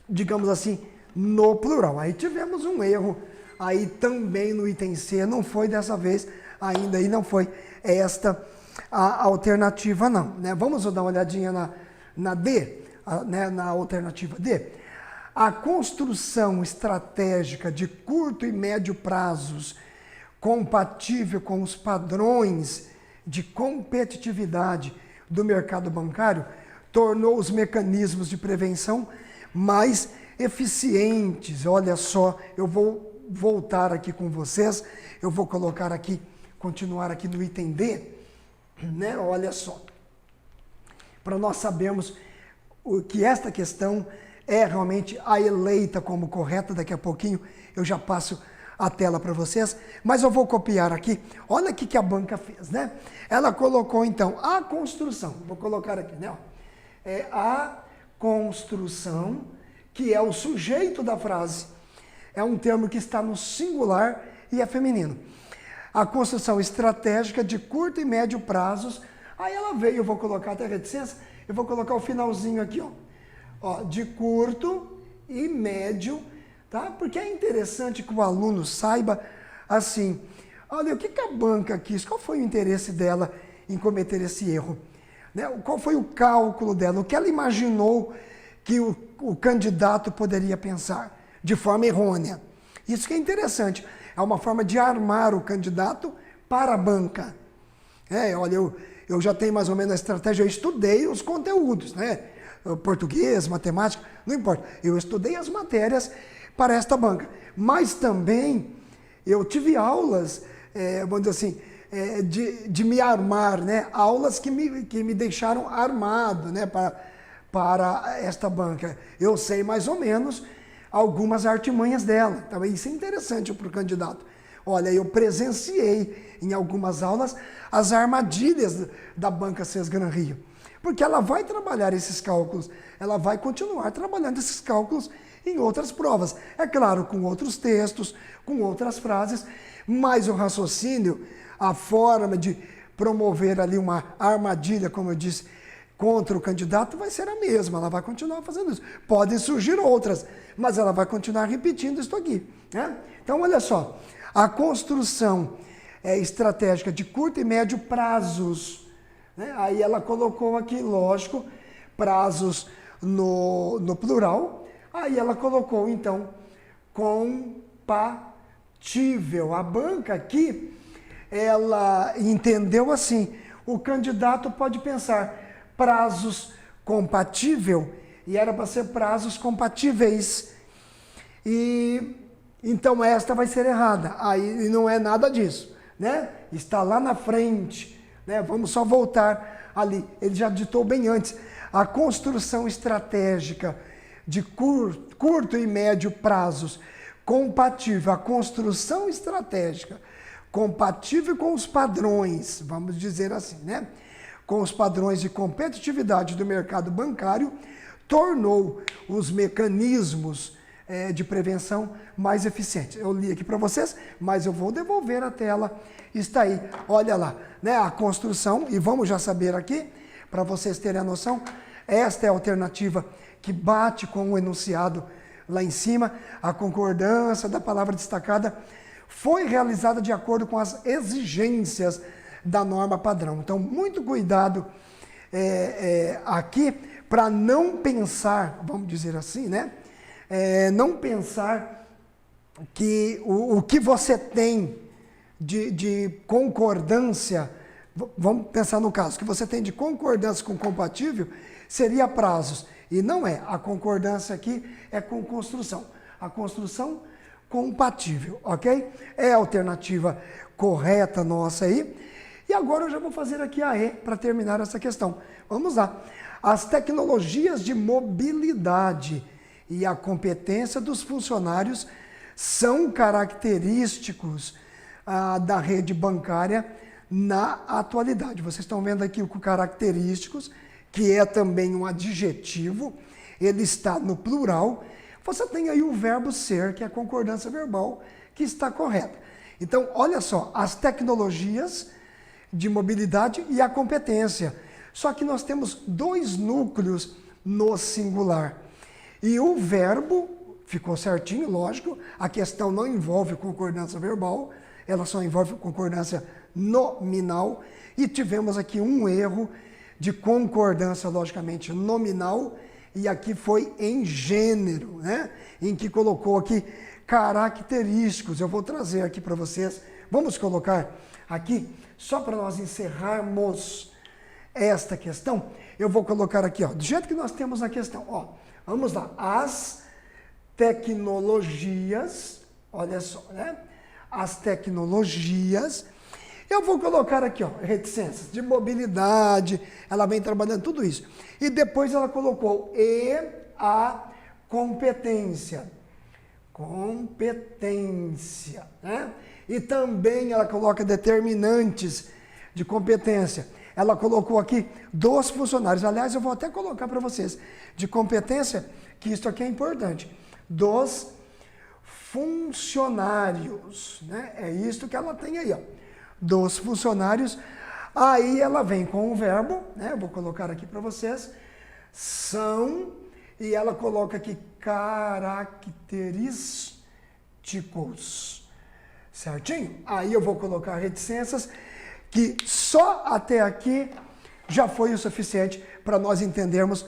digamos assim, no plural. Aí tivemos um erro aí também no item C, não foi dessa vez ainda, e não foi esta a alternativa não, né? Vamos dar uma olhadinha na D, né? Na alternativa D. A construção estratégica de curto e médio prazos compatível com os padrões de competitividade do mercado bancário tornou os mecanismos de prevenção mais eficientes. Olha só, eu vou voltar aqui com vocês, eu vou colocar aqui, continuar aqui no item D, né? Olha só, para nós sabermos que esta questão é realmente a eleita como correta. Daqui a pouquinho eu já passo a tela para vocês, mas eu vou copiar aqui. Olha o que a banca fez, né? Ela colocou então a construção, vou colocar aqui, né? É a construção, que é o sujeito da frase. É um termo que está no singular e é feminino. A construção estratégica de curto e médio prazos. Aí ela veio, eu vou colocar até reticência, eu vou colocar o finalzinho aqui, ó, de curto e médio, tá? Porque é interessante que o aluno saiba assim, olha, o que a banca quis, qual foi o interesse dela em cometer esse erro? Né? Qual foi o cálculo dela, o que ela imaginou que o candidato poderia pensar de forma errônea. Isso que é interessante, é uma forma de armar o candidato para a banca. Olha, eu já tenho mais ou menos a estratégia, eu estudei os conteúdos, né? Português, matemática, não importa. Eu estudei as matérias para esta banca, mas também eu tive aulas, vamos dizer assim, de me armar, né? Aulas que me deixaram armado, né? Para esta banca. Eu sei mais ou menos algumas artimanhas dela. Também isso é interessante para o candidato. Olha, eu presenciei em algumas aulas as armadilhas da banca CES Gran Rio. Porque ela vai trabalhar esses cálculos, ela vai continuar trabalhando esses cálculos em outras provas. É claro, com outros textos, com outras frases, mas o raciocínio, a forma de promover ali uma armadilha, como eu disse, contra o candidato vai ser a mesma, ela vai continuar fazendo isso. Podem surgir outras, mas ela vai continuar repetindo isso aqui, né? Então, olha só, a construção estratégica de curto e médio prazos, né? Aí ela colocou aqui, lógico, prazos no plural, aí ela colocou, então, compatível. A banca aqui, ela entendeu assim, o candidato pode pensar prazos compatível, e era para ser prazos compatíveis. E então esta vai ser errada. Aí não é nada disso, né? Está lá na frente né? Vamos só voltar ali. Ele já ditou bem antes. A construção estratégica de curto e médio prazos compatível, a construção estratégica compatível com os padrões, vamos dizer assim, né? Com os padrões de competitividade do mercado bancário, tornou os mecanismos de prevenção mais eficientes. Eu li aqui para vocês, mas eu vou devolver a tela. Está aí, olha lá, né? A construção, e vamos já saber aqui, para vocês terem a noção, esta é a alternativa que bate com o enunciado lá em cima. A concordância da palavra destacada foi realizada de acordo com as exigências da norma padrão. Então, muito cuidado aqui para não pensar, vamos dizer assim, né? Não pensar que o que você tem de concordância, vamos pensar no caso, que você tem de concordância com compatível, seria prazos. E não é. A concordância aqui é com construção. A construção compatível, ok? É a alternativa correta nossa aí. E agora eu já vou fazer aqui a E para terminar essa questão. Vamos lá. As tecnologias de mobilidade e a competência dos funcionários são característicos da rede bancária na atualidade. Vocês estão vendo aqui o característicos, que é também um adjetivo, ele está no plural. Você tem aí o verbo ser, que é a concordância verbal, que está correta. Então, olha só, as tecnologias de mobilidade e a competência. Só que nós temos dois núcleos no singular. E o verbo, ficou certinho, lógico, a questão não envolve concordância verbal, ela só envolve concordância nominal. E tivemos aqui um erro de concordância, logicamente, nominal, e aqui foi em gênero, né? Em que colocou aqui característicos. Eu vou trazer aqui para vocês, vamos colocar aqui, só para nós encerrarmos esta questão, eu vou colocar aqui, ó, do jeito que nós temos na questão, ó, vamos lá, as tecnologias, olha só, né? As tecnologias, eu vou colocar aqui, ó, reticências de mobilidade, ela vem trabalhando tudo isso. E depois ela colocou e a competência. Competência, né? E também ela coloca determinantes de competência. Ela colocou aqui dos funcionários. Aliás, eu vou até colocar para vocês de competência, que isso aqui é importante. Dos funcionários, né? É isso que ela tem aí, ó. Dos funcionários. Aí ela vem com o verbo, né? Eu vou colocar aqui para vocês. São, e ela coloca aqui característicos. Certinho? Aí eu vou colocar reticências, que só até aqui já foi o suficiente para nós entendermos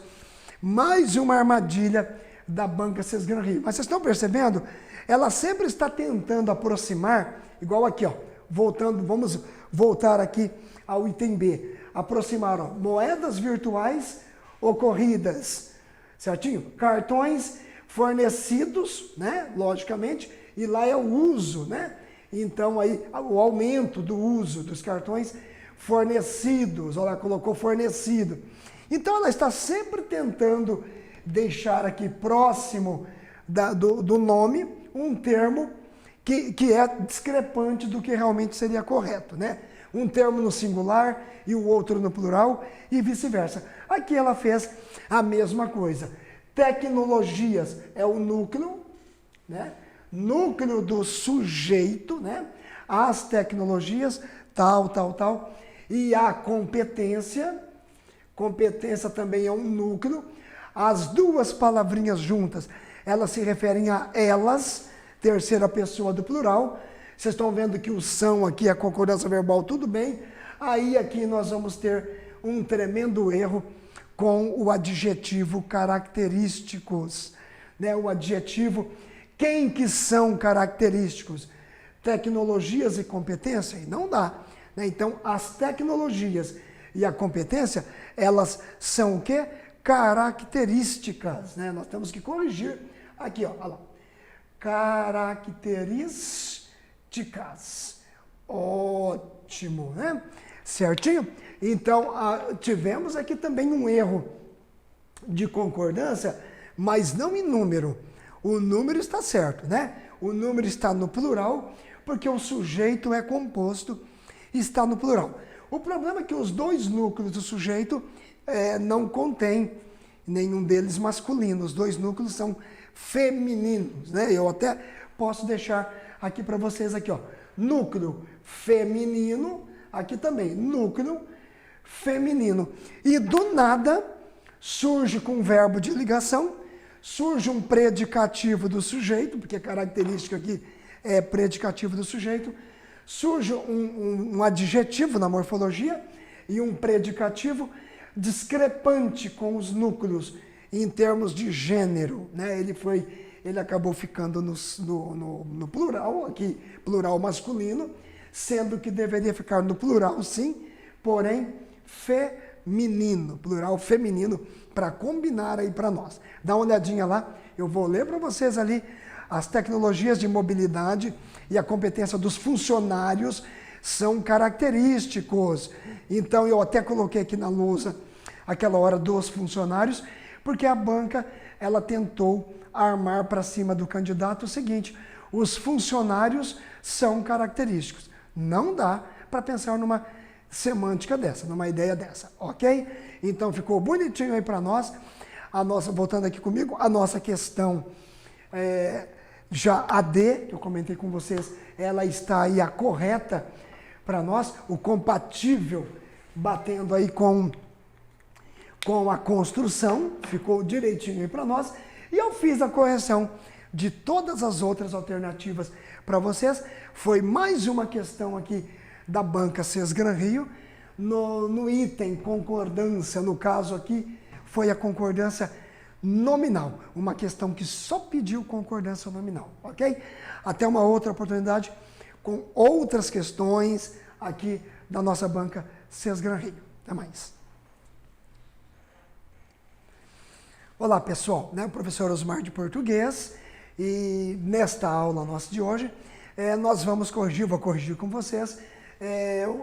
mais uma armadilha da Banca Sesgran Rio. Mas vocês estão percebendo? Ela sempre está tentando aproximar, igual aqui, ó, voltando, vamos voltar aqui ao item B. Aproximar, ó, moedas virtuais ocorridas, certinho? Cartões fornecidos, né? Logicamente, e lá é o uso, né? Então aí o aumento do uso dos cartões fornecidos, olha lá, colocou fornecido. Então ela está sempre tentando deixar aqui próximo do nome um termo que é discrepante do que realmente seria correto, né? Um termo no singular e o outro no plural e vice-versa. Aqui ela fez a mesma coisa. Tecnologias é o núcleo, né? Núcleo do sujeito, né? As tecnologias, tal. E a competência também é um núcleo. As duas palavrinhas juntas, elas se referem a elas, terceira pessoa do plural. Vocês estão vendo que o são aqui, a concordância verbal, tudo bem. Aí aqui nós vamos ter um tremendo erro com o adjetivo característicos, né? O adjetivo, quem que são característicos? Tecnologias e competência? E não dá, né? Então, as tecnologias e a competência, elas são o quê? Características, né? Nós temos que corrigir aqui, ó, olha lá. Características. Ótimo, né? Certinho? Então, tivemos aqui também um erro de concordância, mas não em número. O número está certo, né? O número está no plural, porque o sujeito é composto e está no plural. O problema é que os dois núcleos do sujeito não contêm nenhum deles masculino. Os dois núcleos são femininos, né? Eu até posso deixar aqui para vocês aqui, ó. Núcleo feminino, aqui também, núcleo feminino. E do nada surge com um verbo de ligação, surge um predicativo do sujeito, porque a característica aqui é predicativo do sujeito, surge um adjetivo na morfologia e um predicativo discrepante com os núcleos em termos de gênero, né? Ele acabou ficando no plural, aqui plural masculino, sendo que deveria ficar no plural sim, porém feminino, plural feminino, para combinar aí para nós. Dá uma olhadinha lá, eu vou ler para vocês ali as tecnologias de mobilidade e a competência dos funcionários são característicos. Então eu até coloquei aqui na lousa aquela hora dos funcionários, porque a banca ela tentou armar para cima do candidato o seguinte: os funcionários são característicos. Não dá para pensar numa semântica dessa, numa ideia dessa, ok? Então ficou bonitinho aí para nós. Voltando aqui comigo, a nossa questão já a D, que eu comentei com vocês, ela está aí a correta para nós, o compatível, batendo aí com a construção, ficou direitinho aí para nós. E eu fiz a correção de todas as outras alternativas para vocês. Foi mais uma questão aqui da banca Sesgran Rio. No item concordância, no caso aqui, foi a concordância nominal. Uma questão que só pediu concordância nominal, ok? Até uma outra oportunidade com outras questões aqui da nossa banca Sesgran Rio. Até mais. Olá pessoal, né? O professor Osmar de Português, e nesta aula nossa de hoje nós vou corrigir com vocês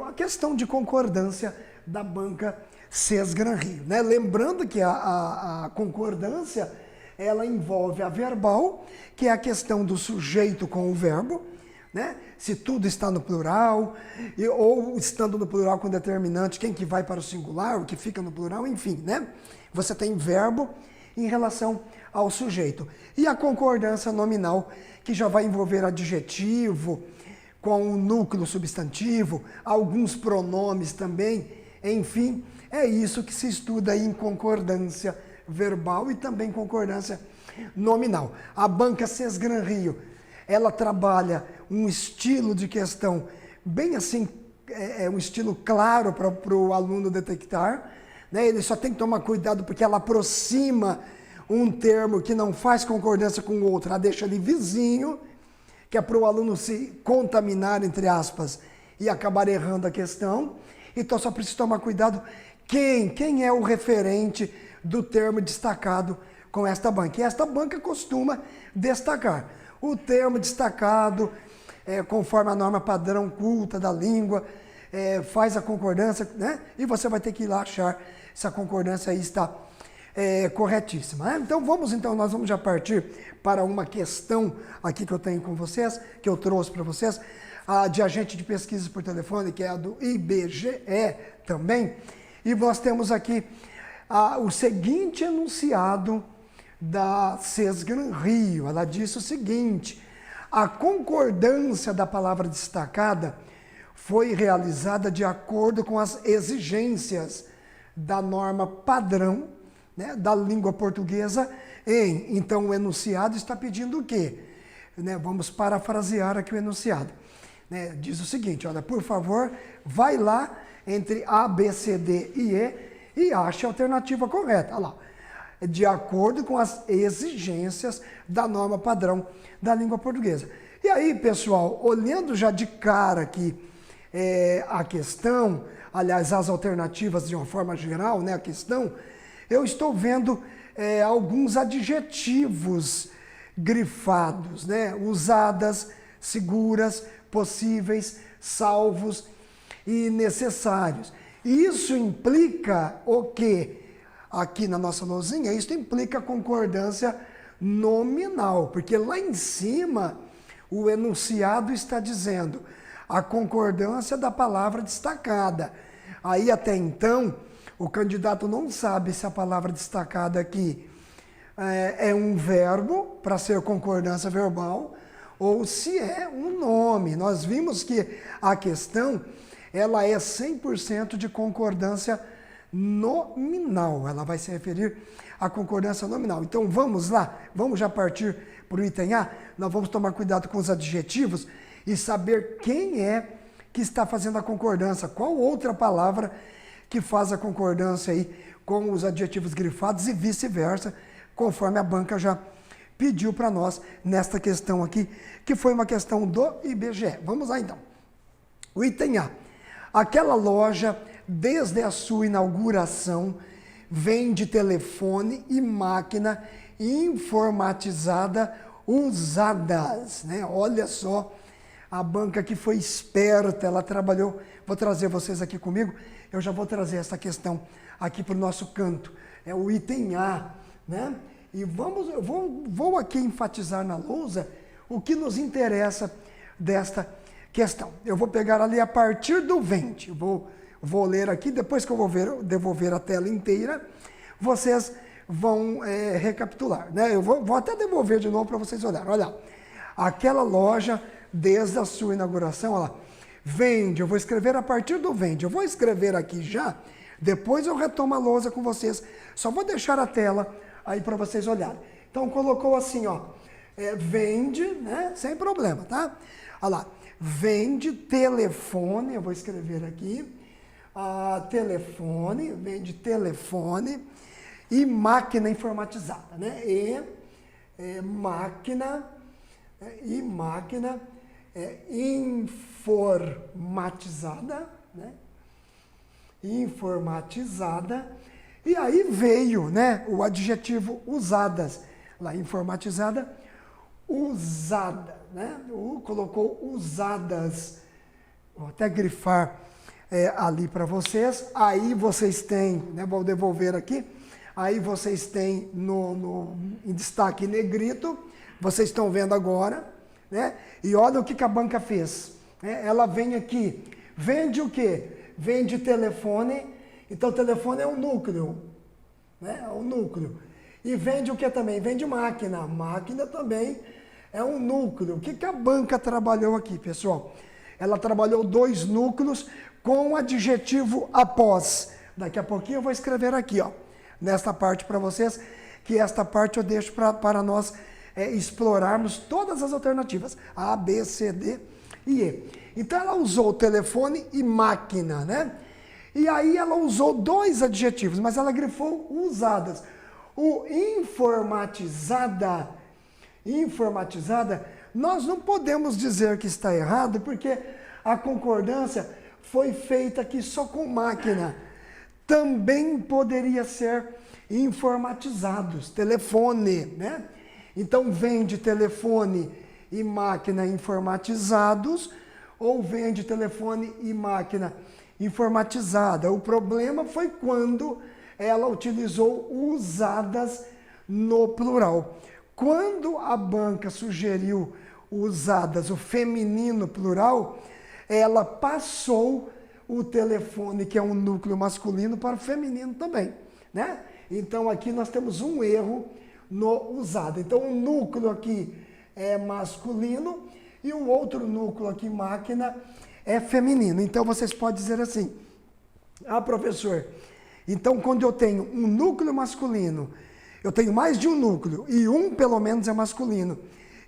a questão de concordância da banca Sesgran Rio, né? Lembrando que a concordância ela envolve a verbal, que é a questão do sujeito com o verbo, né? Se tudo está no plural, ou estando no plural com determinante, quem que vai para o singular, o que fica no plural, enfim, né? Você tem verbo em relação ao sujeito. E a concordância nominal, que já vai envolver adjetivo, com o núcleo substantivo, alguns pronomes também, enfim, é isso que se estuda aí em concordância verbal e também concordância nominal. A banca Sesgran Rio, ela trabalha um estilo de questão bem assim, um estilo claro para o aluno detectar, né? Ele só tem que tomar cuidado porque ela aproxima um termo que não faz concordância com o outro, ela deixa ali vizinho, que é para o aluno se contaminar, entre aspas, e acabar errando a questão. Então só precisa tomar cuidado quem é o referente do termo destacado com esta banca. E esta banca costuma destacar. O termo destacado, conforme a norma padrão culta da língua, faz a concordância, né? E você vai ter que ir lá achar se a concordância aí está corretíssima, né? Então nós vamos já partir para uma questão aqui que eu tenho com vocês, que eu trouxe para vocês, de agente de pesquisa por telefone, que é a do IBGE também. E nós temos aqui o seguinte enunciado da Sesgran Rio. Ela disse o seguinte: a concordância da palavra destacada foi realizada de acordo com as exigências da norma padrão, né, da língua portuguesa. Então o enunciado está pedindo o quê? Né, vamos parafrasear aqui o enunciado. Né, diz o seguinte: olha, por favor, vai lá entre A, B, C, D e E e ache a alternativa correta. Olha lá. De acordo com as exigências da norma padrão da língua portuguesa. E aí, pessoal, olhando já de cara aqui a questão, aliás, as alternativas de uma forma geral, né, a questão, eu estou vendo alguns adjetivos grifados, né, usadas, seguras, possíveis, salvos. e necessários. Isso implica o quê? Aqui na nossa lousinha, isso implica concordância nominal, porque lá em cima o enunciado está dizendo a concordância da palavra destacada. Aí até então, o candidato não sabe se a palavra destacada aqui é um verbo para ser concordância verbal ou se é um nome. Nós vimos que a questão ela é 100% de concordância nominal. Ela vai se referir à concordância nominal. Então vamos lá, vamos já partir para o item A. Nós vamos tomar cuidado com os adjetivos e saber quem é que está fazendo a concordância, qual outra palavra que faz a concordância aí com os adjetivos grifados e vice-versa, conforme a banca já pediu para nós nesta questão aqui, que foi uma questão do IBGE. Vamos lá então. O item A. Aquela loja, desde a sua inauguração, vende telefone e máquina informatizada usadas, né? Olha só, a banca que foi esperta, ela trabalhou, vou trazer vocês aqui comigo, eu já vou trazer essa questão aqui para o nosso canto, é o item A, né? E eu vou aqui enfatizar na lousa o que nos interessa desta questão. Eu vou pegar ali a partir do vende, vou ler aqui, depois que eu vou devolver a tela inteira, vocês vão recapitular, né? Eu vou até devolver de novo para vocês olharem. Olha, aquela loja, desde a sua inauguração, olha lá, vende, eu vou escrever a partir do vende, eu vou escrever aqui já, depois eu retomo a lousa com vocês, só vou deixar a tela aí para vocês olharem. Então colocou assim, ó, vende, né, sem problema, tá? Olha lá, vende telefone, eu vou escrever aqui, telefone, vende telefone e máquina informatizada, né? Máquina informatizada, né? Informatizada. E aí veio, né, o adjetivo usadas, lá informatizada, usada, né? Colocou usadas. Vou até grifar ali para vocês. Aí vocês têm, né, vou devolver aqui. Aí vocês têm em destaque negrito, vocês estão vendo agora, né? E olha o que a banca fez, né? Ela vem aqui, vende o quê? Vende telefone, então telefone é um núcleo, né? É um núcleo. E vende o que também? Vende máquina, máquina também é um núcleo. O que a banca trabalhou aqui, pessoal? Ela trabalhou dois núcleos com o adjetivo após. Daqui a pouquinho eu vou escrever aqui, ó, nesta parte para vocês, que esta parte eu deixo para nós explorarmos todas as alternativas, A, B, C, D e E. Então ela usou telefone e máquina, né? E aí ela usou dois adjetivos, mas ela grifou usadas. O informatizada, nós não podemos dizer que está errado, porque a concordância foi feita aqui só com máquina. Também poderia ser informatizados, telefone, né? Então vende telefone e máquina informatizados ou vende telefone e máquina informatizada. O problema foi quando ela utilizou usadas no plural. Quando a banca sugeriu usadas, o feminino plural, ela passou o telefone, que é um núcleo masculino, para o feminino também, né? Então aqui nós temos um erro no usado. Então o núcleo aqui é masculino e o outro núcleo aqui, máquina, é feminino. Então vocês podem dizer assim: professor, então quando eu tenho um núcleo masculino, eu tenho mais de um núcleo e um pelo menos é masculino,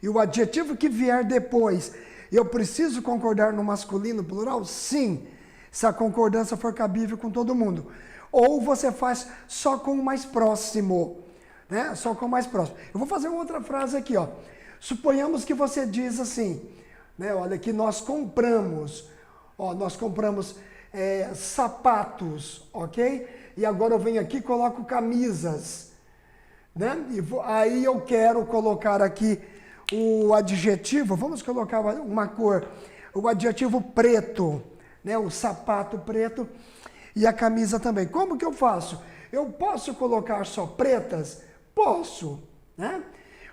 e o adjetivo que vier depois, eu preciso concordar no masculino plural? Sim, se a concordância for cabível com todo mundo. Ou você faz só com o mais próximo, né? Só com o mais próximo. Eu vou fazer uma outra frase aqui, ó. Suponhamos que você diz assim, né? Olha, que nós compramos, sapatos, ok? E agora eu venho aqui e coloco camisas, né? Aí eu quero colocar aqui o adjetivo, vamos colocar uma cor, o adjetivo preto, né? O sapato preto e a camisa também. Como que eu faço? Eu posso colocar só pretas? Posso, né?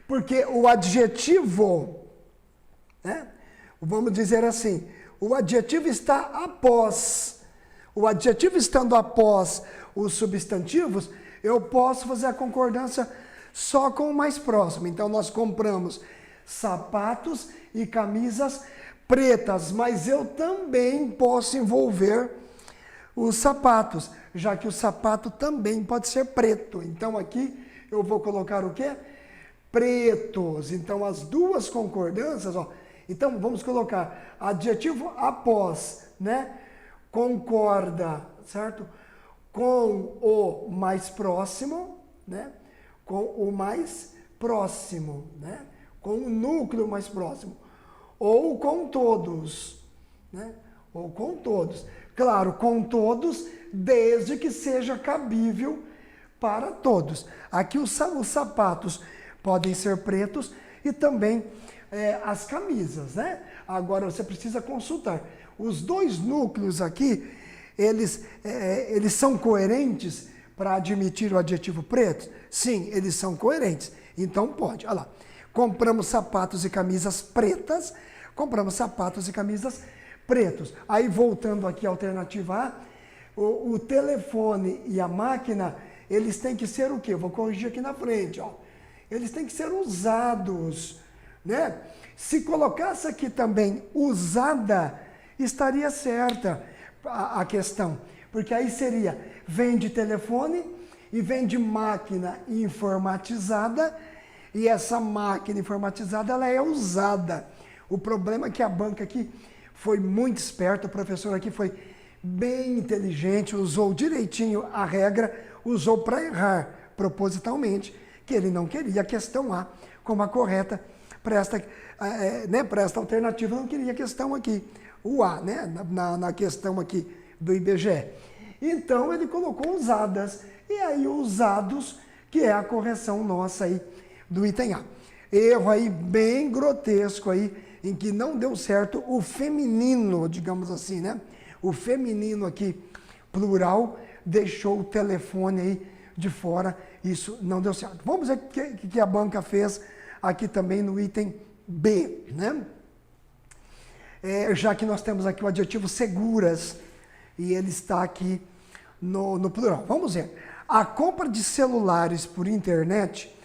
Porque o adjetivo, né? Vamos dizer assim, o adjetivo está após. O adjetivo estando após os substantivos, eu posso fazer a concordância só com o mais próximo. Então, nós compramos sapatos e camisas pretas, mas eu também posso envolver os sapatos, já que o sapato também pode ser preto. Então, aqui eu vou colocar o quê? Pretos. Então, as duas concordâncias, ó. Então, vamos colocar adjetivo após, né? Concorda, certo? Com o mais próximo, né? Com o mais próximo, né? Com o núcleo mais próximo. Ou com todos, né? Ou com todos. Claro, com todos, desde que seja cabível para todos. Aqui os sapatos podem ser pretos e também as camisas, né? Agora você precisa consultar. Os dois núcleos aqui, eles são coerentes para admitir o adjetivo preto? Sim, eles são coerentes. Então pode. Olha lá. Compramos sapatos e camisas pretas. Compramos sapatos e camisas pretos. Aí voltando aqui à alternativa A, o telefone e a máquina, eles têm que ser o quê? Vou corrigir aqui na frente, ó. Eles têm que ser usados, né? Se colocasse aqui também usada, estaria certa a questão. Porque aí seria, vem de telefone e vem de máquina informatizada, e essa máquina informatizada, ela é usada. O problema é que a banca aqui foi muito esperta, o professor aqui foi bem inteligente, usou direitinho a regra, usou para errar propositalmente, que ele não queria a questão A como a correta para esta alternativa, não queria a questão aqui, o A, né, na questão aqui do IBGE. Então ele colocou usadas, e aí usados, que é a correção nossa aí do item A. Erro aí bem grotesco aí, em que não deu certo o feminino, digamos assim, né? O feminino aqui, plural, deixou o telefone aí de fora, isso não deu certo. Vamos ver o que a banca fez aqui também no item B, né? Já que nós temos aqui o adjetivo seguras, e ele está aqui no plural. Vamos ver. A compra de celulares por internet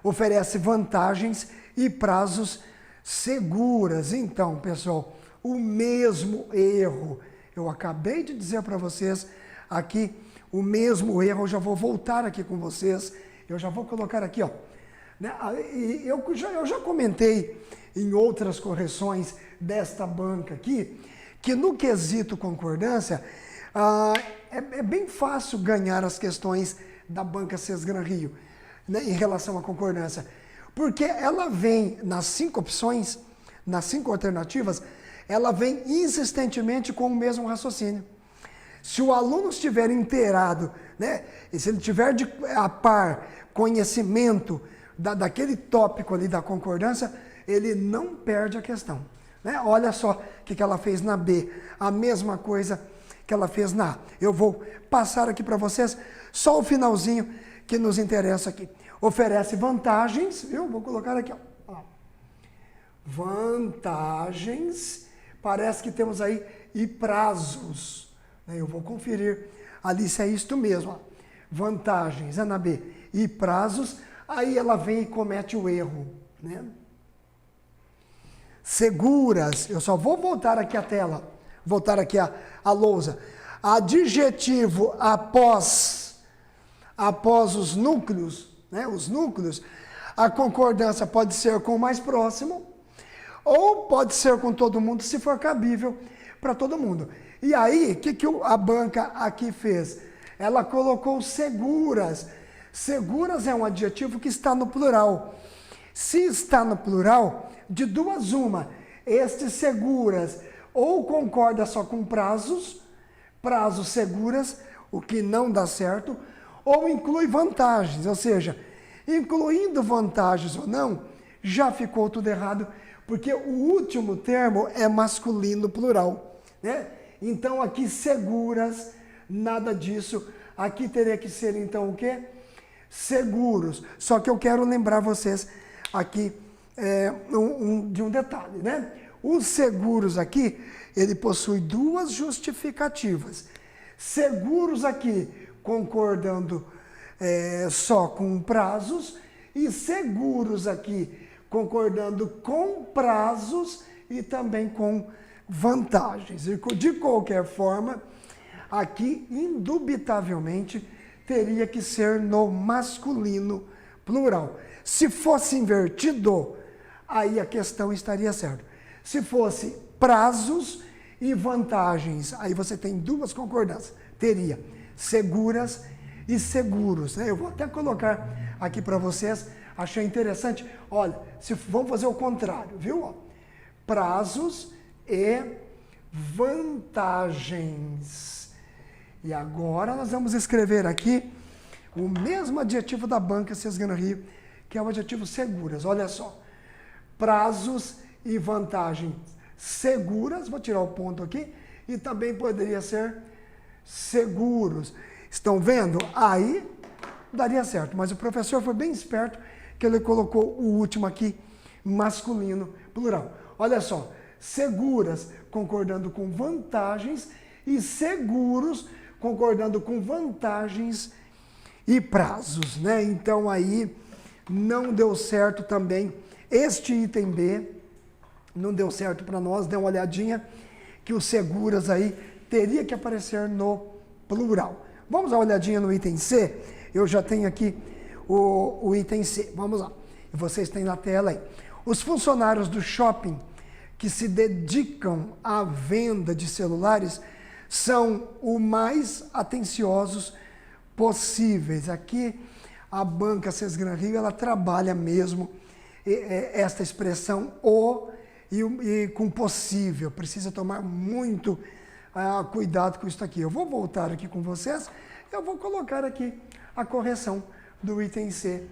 oferece vantagens e prazos seguras. Então, pessoal, o mesmo erro. Eu acabei de dizer para vocês aqui o mesmo erro. Eu já vou voltar aqui com vocês. Eu já vou colocar aqui, ó. Eu já comentei em outras correções desta banca aqui, que no quesito concordância, é bem fácil ganhar as questões da banca Sesgran Rio, né, em relação à concordância. Porque ela vem nas 5 opções, nas 5 alternativas, ela vem insistentemente com o mesmo raciocínio. Se o aluno estiver inteirado, né, e se ele tiver a par conhecimento daquele tópico ali da concordância, ele não perde a questão. Né? Olha só o que ela fez na B, a mesma coisa que ela fez na A. Eu vou passar aqui para vocês só o finalzinho que nos interessa aqui. Oferece vantagens, viu? Vou colocar aqui, ó. Vantagens, parece que temos aí e prazos. Eu vou conferir ali se é isto mesmo. Ó. Vantagens, na B, e prazos, aí ela vem e comete o erro, né? Seguras, eu só vou voltar aqui a tela, voltar aqui a lousa. Adjetivo após os núcleos, né? Os núcleos, a concordância pode ser com o mais próximo, ou pode ser com todo mundo, se for cabível para todo mundo. E aí, o que a banca aqui fez? Ela colocou seguras. Seguras é um adjetivo que está no plural. Se está no plural, de duas uma. Estes seguras ou concorda só com prazos seguras, o que não dá certo, ou inclui vantagens, ou seja, incluindo vantagens ou não, já ficou tudo errado, porque o último termo é masculino plural, né? Então aqui seguras, nada disso. Aqui teria que ser então o quê? Seguros. Só que eu quero lembrar vocês aqui de um detalhe, né? Os seguros aqui, ele possui duas justificativas. Seguros aqui, concordando só com prazos, e seguros aqui, concordando com prazos e também com vantagens. De qualquer forma, aqui, indubitavelmente, teria que ser no masculino plural. Se fosse invertido, aí a questão estaria certa. Se fosse prazos e vantagens, aí você tem duas concordâncias. Teria seguras e seguros, né? Eu vou até colocar aqui para vocês, achei interessante. Olha, vamos fazer o contrário, viu? Prazos e vantagens. E agora nós vamos escrever aqui o mesmo adjetivo da banca Sesgana Rio, que é o adjetivo seguras. Olha só, prazos e vantagens seguras, vou tirar o ponto aqui, e também poderia ser seguros. Estão vendo? Aí daria certo, mas o professor foi bem esperto que ele colocou o último aqui, masculino, plural. Olha só, seguras concordando com vantagens e seguros concordando com vantagens e prazos, né? Então aí não deu certo também este item B, não deu certo para nós, dê uma olhadinha que os seguras aí teria que aparecer no plural. Vamos dar uma olhadinha no item C? Eu já tenho aqui o item C. Vamos lá. E vocês têm na tela aí. Os funcionários do shopping que se dedicam à venda de celulares são o mais atenciosos possíveis. Aqui a banca Sesgana Rio, ela trabalha mesmo esta expressão e com possível. Precisa tomar muito cuidado com isso aqui. Eu vou voltar aqui com vocês, eu vou colocar aqui a correção do item C.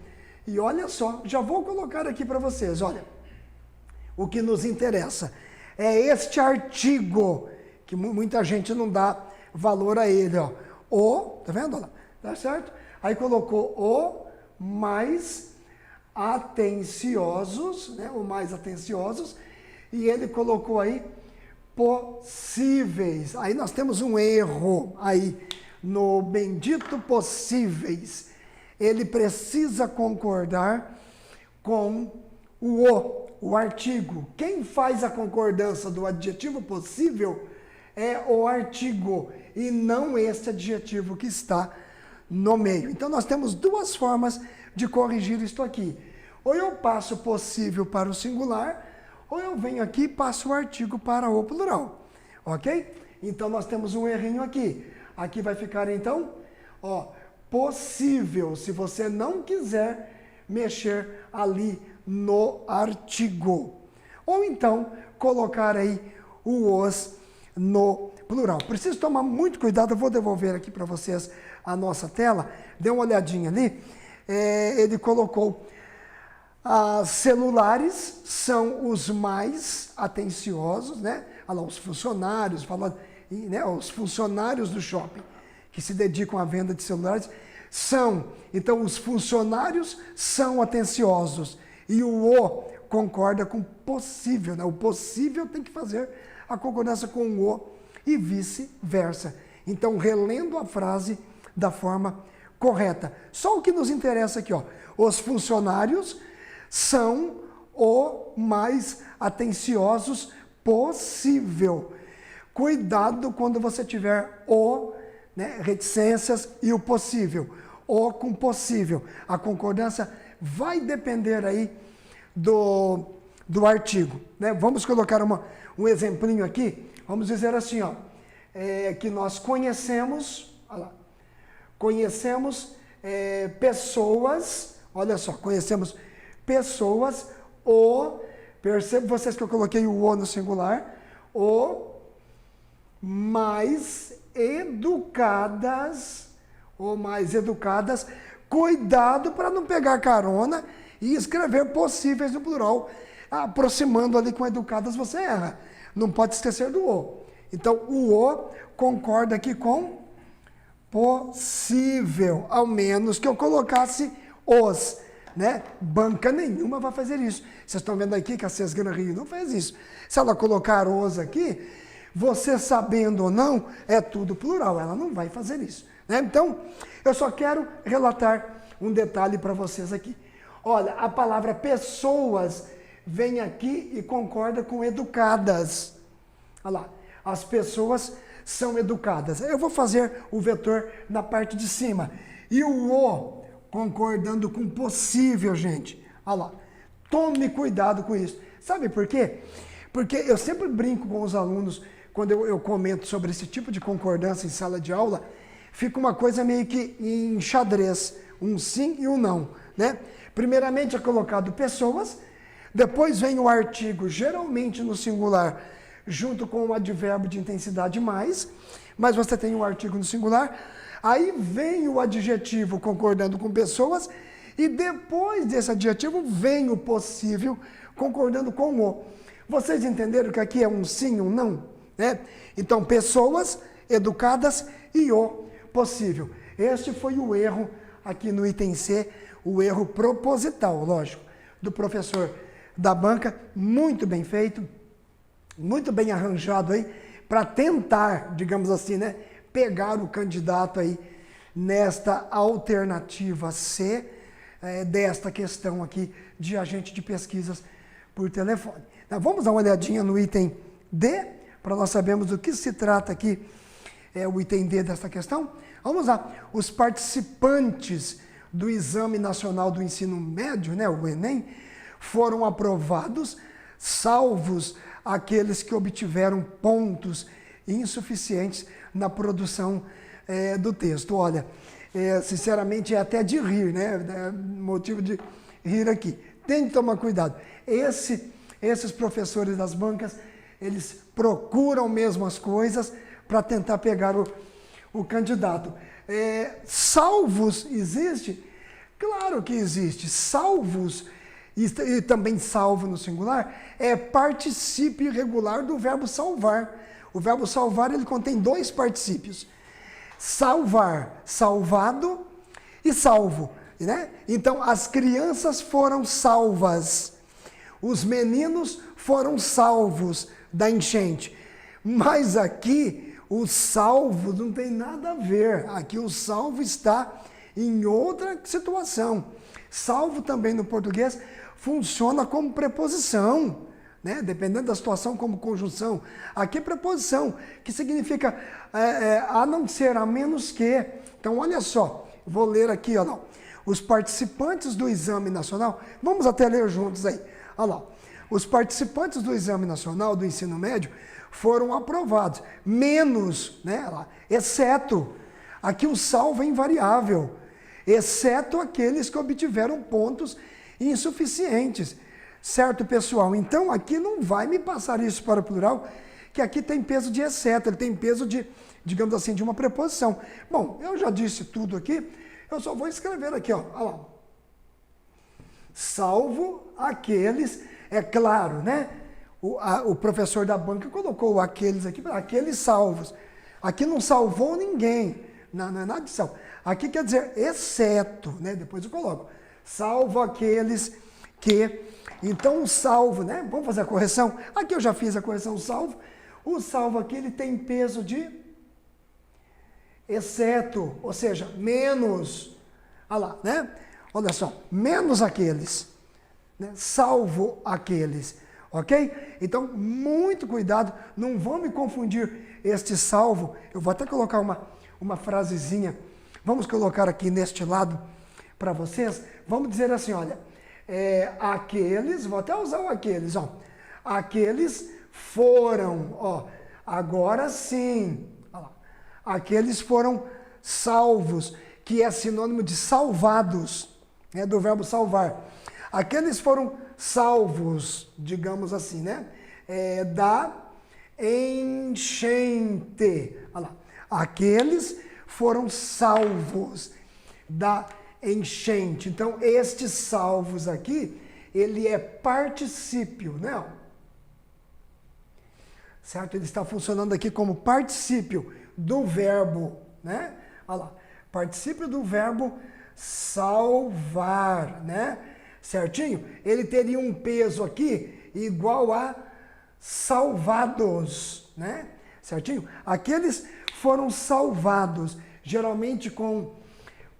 E olha só, já vou colocar aqui para vocês, olha, o que nos interessa é este artigo, que muita gente não dá valor a ele, ó. Tá vendo? Olha lá, tá certo? Aí colocou o mais atenciosos, né? O mais atenciosos, e ele colocou aí possíveis. Aí nós temos um erro aí no bendito possíveis. Ele precisa concordar com o artigo. Quem faz a concordância do adjetivo possível é o artigo e não este adjetivo que está no meio. Então nós temos duas formas de corrigir isto aqui. Ou eu passo possível para o singular, ou eu venho aqui e passo o artigo para o plural. Ok? Então nós temos um errinho aqui. Aqui vai ficar então, ó, possível, se você não quiser mexer ali no artigo. Ou então colocar aí o os no plural. Preciso tomar muito cuidado, eu vou devolver aqui para vocês a nossa tela. Dê uma olhadinha ali. Ele colocou celulares são os mais atenciosos, né? Olha lá, os funcionários, falando, né? Os funcionários do shopping que se dedicam à venda de celulares são. Então, os funcionários são atenciosos. E o concorda com possível, né? O possível tem que fazer a concordância com o e vice-versa. Então, relendo a frase da forma correta. Só o que nos interessa aqui, ó. Os funcionários são o mais atenciosos possível. Cuidado quando você tiver né, reticências e o possível. O com possível. A concordância vai depender aí do artigo. Né? Vamos colocar um exemplinho aqui. Vamos dizer assim, ó, que nós conhecemos, olha lá, conhecemos pessoas, olha só, conhecemos pessoas, percebe vocês que eu coloquei o no singular, mais educadas, cuidado para não pegar carona e escrever possíveis no plural, aproximando ali com educadas você erra, não pode esquecer do o. Então, o O concorda aqui com possível, ao menos que eu colocasse os, né? Banca nenhuma vai fazer isso. Vocês estão vendo aqui que a Sesgana Rio não fez isso. Se ela colocar os aqui, você sabendo ou não, é tudo plural, ela não vai fazer isso, né? Então, eu só quero relatar um detalhe para vocês aqui. Olha, a palavra pessoas vem aqui e concorda com educadas. Olha lá, as pessoas são educadas. Eu vou fazer o vetor na parte de cima. E o O concordando com possível, gente. Olha lá, tome cuidado com isso. Sabe por quê? Porque eu sempre brinco com os alunos, quando eu comento sobre esse tipo de concordância em sala de aula, fica uma coisa meio que em xadrez, um sim e um não, né? Primeiramente é colocado pessoas, depois vem o artigo, geralmente no singular, junto com o advérbio de intensidade mais, mas você tem o artigo no singular, aí vem o adjetivo concordando com pessoas, e depois desse adjetivo vem o possível concordando com o. Vocês entenderam que aqui é um sim e um não? Né? Então, pessoas educadas e o possível. Este foi o erro aqui no item C, o erro proposital, lógico, do professor da banca, muito bem feito, muito bem arranjado aí, para tentar, digamos assim, né, pegar o candidato aí nesta alternativa C, desta questão aqui de agente de pesquisas por telefone. Então, vamos dar uma olhadinha no item D, para nós sabermos do que se trata aqui, o item D dessa questão. Vamos lá, os participantes do Exame Nacional do Ensino Médio, né, o Enem, foram aprovados, salvos aqueles que obtiveram pontos insuficientes na produção do texto. Olha, sinceramente é até de rir, né? É motivo de rir aqui. Tem que tomar cuidado. Esses professores das bancas, eles procuram mesmo as coisas para tentar pegar o candidato. Salvos existe? Claro que existe. Salvos, e também salvo no singular, é particípio irregular do verbo salvar. O verbo salvar, ele contém dois particípios. Salvar, salvado, e salvo, né? Então, as crianças foram salvas. Os meninos foram salvos da enchente. Mas aqui, o salvo não tem nada a ver. Aqui o salvo está em outra situação. Salvo também no português funciona como preposição, né? Dependendo da situação, como conjunção. Aqui é preposição, que significa a não ser, a menos que. Então, olha só, vou ler aqui, ó, os participantes do Exame Nacional, vamos até ler juntos aí. Olha lá, os participantes do Exame Nacional do Ensino Médio foram aprovados, menos, né, lá, exceto, aqui o salvo é invariável, exceto aqueles que obtiveram pontos insuficientes. Certo, pessoal? Então, aqui não vai me passar isso para o plural, que aqui tem peso de exceto, ele tem peso de, digamos assim, de uma preposição. Bom, eu já disse tudo aqui, eu só vou escrever aqui, ó. Olha lá. Salvo aqueles, é claro, né? O professor da banca colocou aqueles aqui, aqueles salvos. Aqui não salvou ninguém, não é nada de salvo. Aqui quer dizer exceto, né? Depois eu coloco. Salvo aqueles que... Então, o salvo, né? Vamos fazer a correção? Aqui eu já fiz a correção salvo. O salvo aqui, ele tem peso de exceto, ou seja, menos. Olha lá, né? Olha só, menos aqueles, né? Salvo aqueles, ok? Então, muito cuidado, não vão me confundir este salvo. Eu vou até colocar uma frasezinha, vamos colocar aqui neste lado para vocês. Vamos dizer assim, olha, aqueles, vou até usar o aqueles, ó. Aqueles foram, ó, agora sim, ó lá, aqueles foram salvos, que é sinônimo de salvados, né, do verbo salvar. Aqueles foram salvos, digamos assim, né, da enchente. Olha lá, aqueles foram salvos da enchente. Então, estes salvos aqui, ele é particípio, né? certo? Ele está funcionando aqui como particípio do verbo, né? Olha lá, particípio do verbo salvar, né? Certinho? Ele teria um peso aqui igual a salvados, né? Certinho? Aqueles foram salvados. Geralmente com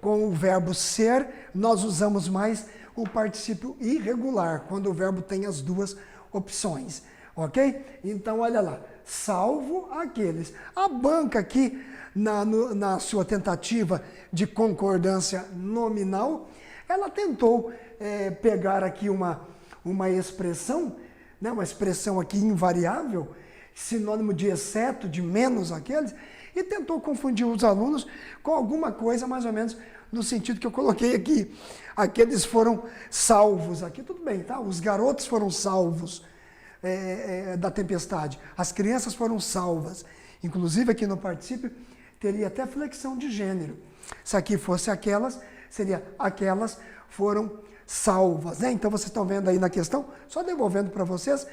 o verbo ser, nós usamos mais o particípio irregular, quando o verbo tem as duas opções, ok? Então, olha lá, salvo aqueles. A banca aqui, na sua tentativa de concordância nominal, ela tentou pegar aqui uma expressão, né, uma expressão aqui invariável, sinônimo de exceto, de menos aqueles, e tentou confundir os alunos com alguma coisa mais ou menos no sentido que eu coloquei aqui. Aqueles foram salvos aqui, tudo bem, tá? Os garotos foram salvos da tempestade. As crianças foram salvas. Inclusive aqui no particípio teria até flexão de gênero. Se aqui fosse aquelas, seria aquelas foram salvas, né? Então vocês estão vendo aí na questão, só devolvendo para vocês,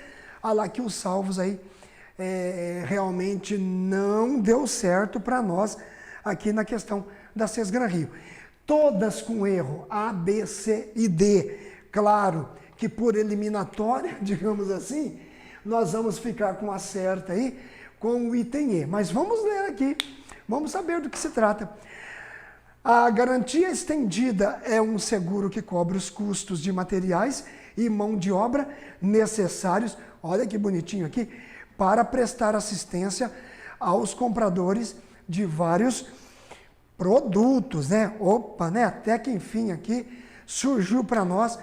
olha lá que os salvos aí realmente não deu certo para nós aqui na questão da Sesgran Rio. Todas com erro, A, B, C e D. Claro que por eliminatória, digamos assim, nós vamos ficar com a certa aí, com o item E. Mas vamos ler aqui, vamos saber do que se trata. A garantia estendida é um seguro que cobre os custos de materiais e mão de obra necessários, olha que bonitinho aqui, para prestar assistência aos compradores de vários produtos, né? Opa, né? Até que enfim aqui surgiu para nós.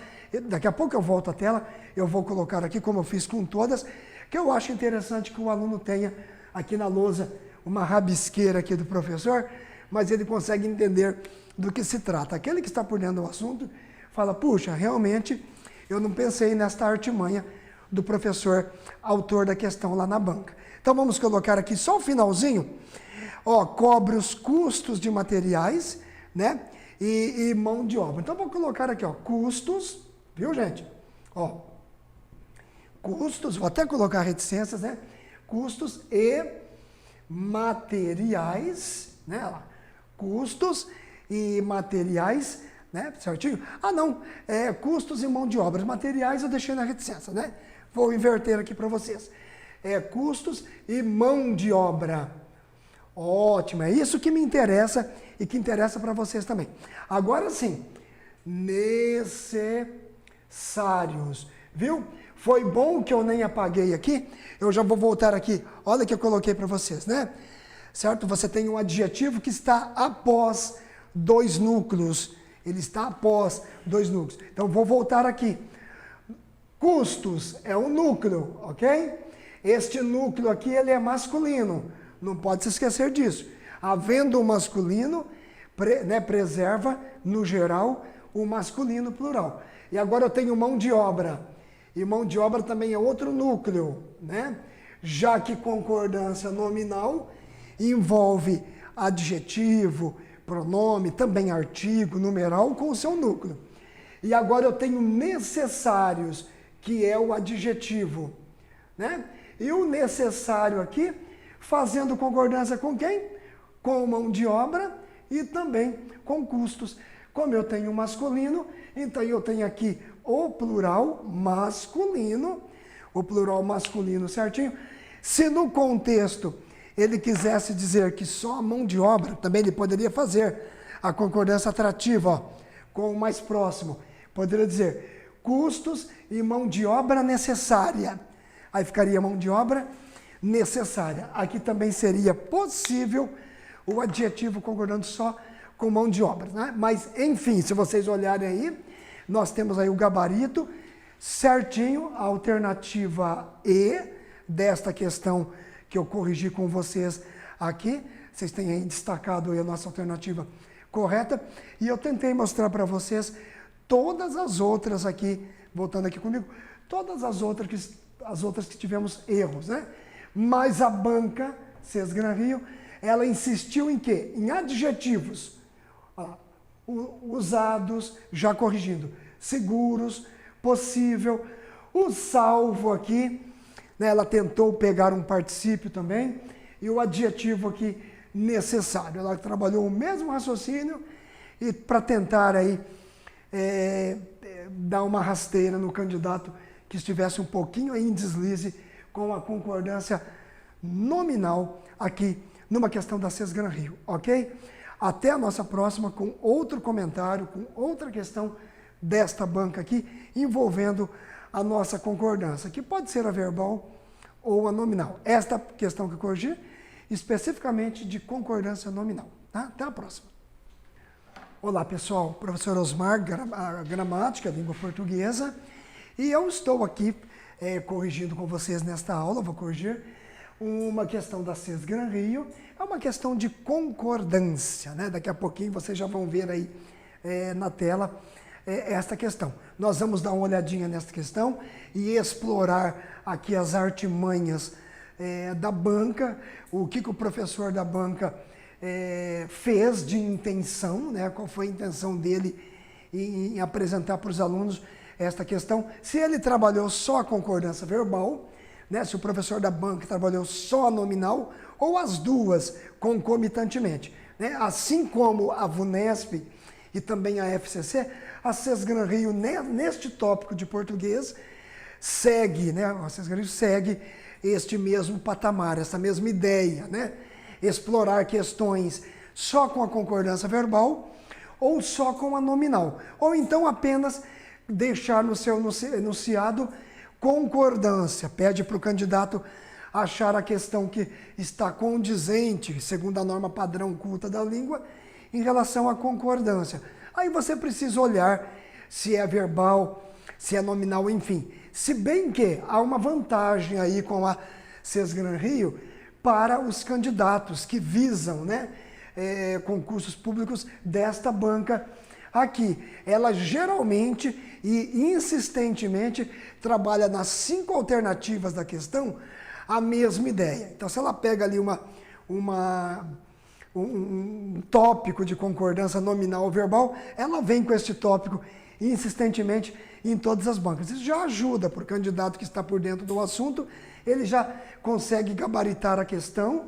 Daqui a pouco eu volto à tela, eu vou colocar aqui como eu fiz com todas, que eu acho interessante que o aluno tenha aqui na lousa uma rabisqueira aqui do professor, mas ele consegue entender do que se trata. Aquele que está por dentro do assunto fala, puxa, realmente eu não pensei nesta artimanha do professor autor da questão lá na banca. Então vamos colocar aqui só o finalzinho. Ó, cobre os custos de materiais, né? E mão de obra. Então vou colocar aqui, ó, custos, viu, gente? Ó, custos, vou até colocar reticências, né? Custos e materiais, né? Lá, custos e materiais, né? Certinho? Ah, não, custos e mão de obra. Materiais eu deixei na reticência, né? Vou inverter aqui para vocês. Custos e mão de obra. Ótimo, é isso que me interessa e que interessa para vocês também. Agora sim, necessários, viu? Foi bom que eu nem apaguei aqui, eu já vou voltar aqui, olha que eu coloquei para vocês, né? Certo? Você tem um adjetivo que está após dois núcleos, ele está após dois núcleos. Então vou voltar aqui. Custos é um núcleo, ok? Este núcleo aqui ele é masculino. Não pode se esquecer disso. Havendo o masculino, preserva, no geral, o masculino plural. E agora eu tenho mão de obra. E mão de obra também é outro núcleo, né? Já que concordância nominal envolve adjetivo, pronome, também artigo, numeral com o seu núcleo. E agora eu tenho necessários, que é o adjetivo, né? E o necessário aqui, fazendo concordância com quem? Com mão de obra e também com custos. Como eu tenho masculino, então eu tenho aqui o plural masculino, certinho. Se no contexto ele quisesse dizer que só a mão de obra, também ele poderia fazer a concordância atrativa, ó, com o mais próximo. Poderia dizer custos e mão de obra necessária. Aí ficaria mão de obra necessária. Aqui também seria possível o adjetivo concordando só com mão de obra, né? Mas, enfim, se vocês olharem aí, nós temos aí o gabarito certinho, a alternativa E desta questão que eu corrigi com vocês aqui. Vocês têm aí destacado aí a nossa alternativa correta. E eu tentei mostrar para vocês todas as outras aqui, voltando aqui comigo, todas as outras que tivemos erros, né? Mas a banca, Sesgran Rio, ela insistiu em quê? Em adjetivos usados, já corrigindo, seguros, possível, o salvo aqui, né, ela tentou pegar um particípio também, e o adjetivo aqui necessário. Ela trabalhou o mesmo raciocínio e para tentar aí dar uma rasteira no candidato que estivesse um pouquinho aí em deslize com a concordância nominal aqui numa questão da Sesgran Rio, ok? Até a nossa próxima com outro comentário, com outra questão desta banca aqui, envolvendo a nossa concordância, que pode ser a verbal ou a nominal. Esta questão que eu corrigi, especificamente de concordância nominal. Tá? Até a próxima. Olá, pessoal. Professor Osmar, gramática, língua portuguesa. E eu estou aqui corrigindo com vocês nesta aula, vou corrigir uma questão da Sesgran Rio. É uma questão de concordância, né? Daqui a pouquinho vocês já vão ver aí na tela esta questão. Nós vamos dar uma olhadinha nesta questão e explorar aqui as artimanhas da banca, o que o professor da banca fez de intenção, né? Qual foi a intenção dele em apresentar para os alunos esta questão. Se ele trabalhou só a concordância verbal, né? Se o professor da banca trabalhou só a nominal, ou as duas concomitantemente, né? Assim como a VUNESP e também a FCC, a Sesgran Rio, neste tópico de português, segue, né? A Sesgran Rio segue este mesmo patamar, essa mesma ideia, né? Explorar questões só com a concordância verbal ou só com a nominal, ou então apenas deixar no seu enunciado concordância, pede para o candidato achar a questão que está condizente, segundo a norma padrão culta da língua, em relação à concordância. Aí você precisa olhar se é verbal, se é nominal, enfim. Se bem que há uma vantagem aí com a Sesgran Rio para os candidatos que visam, né, concursos públicos desta banca aqui. Ela geralmente e insistentemente trabalha nas 5 alternativas da questão a mesma ideia. Então, se ela pega ali um tópico de concordância nominal ou verbal, ela vem com este tópico insistentemente em todas as bancas. Isso já ajuda para o candidato que está por dentro do assunto, ele já consegue gabaritar a questão,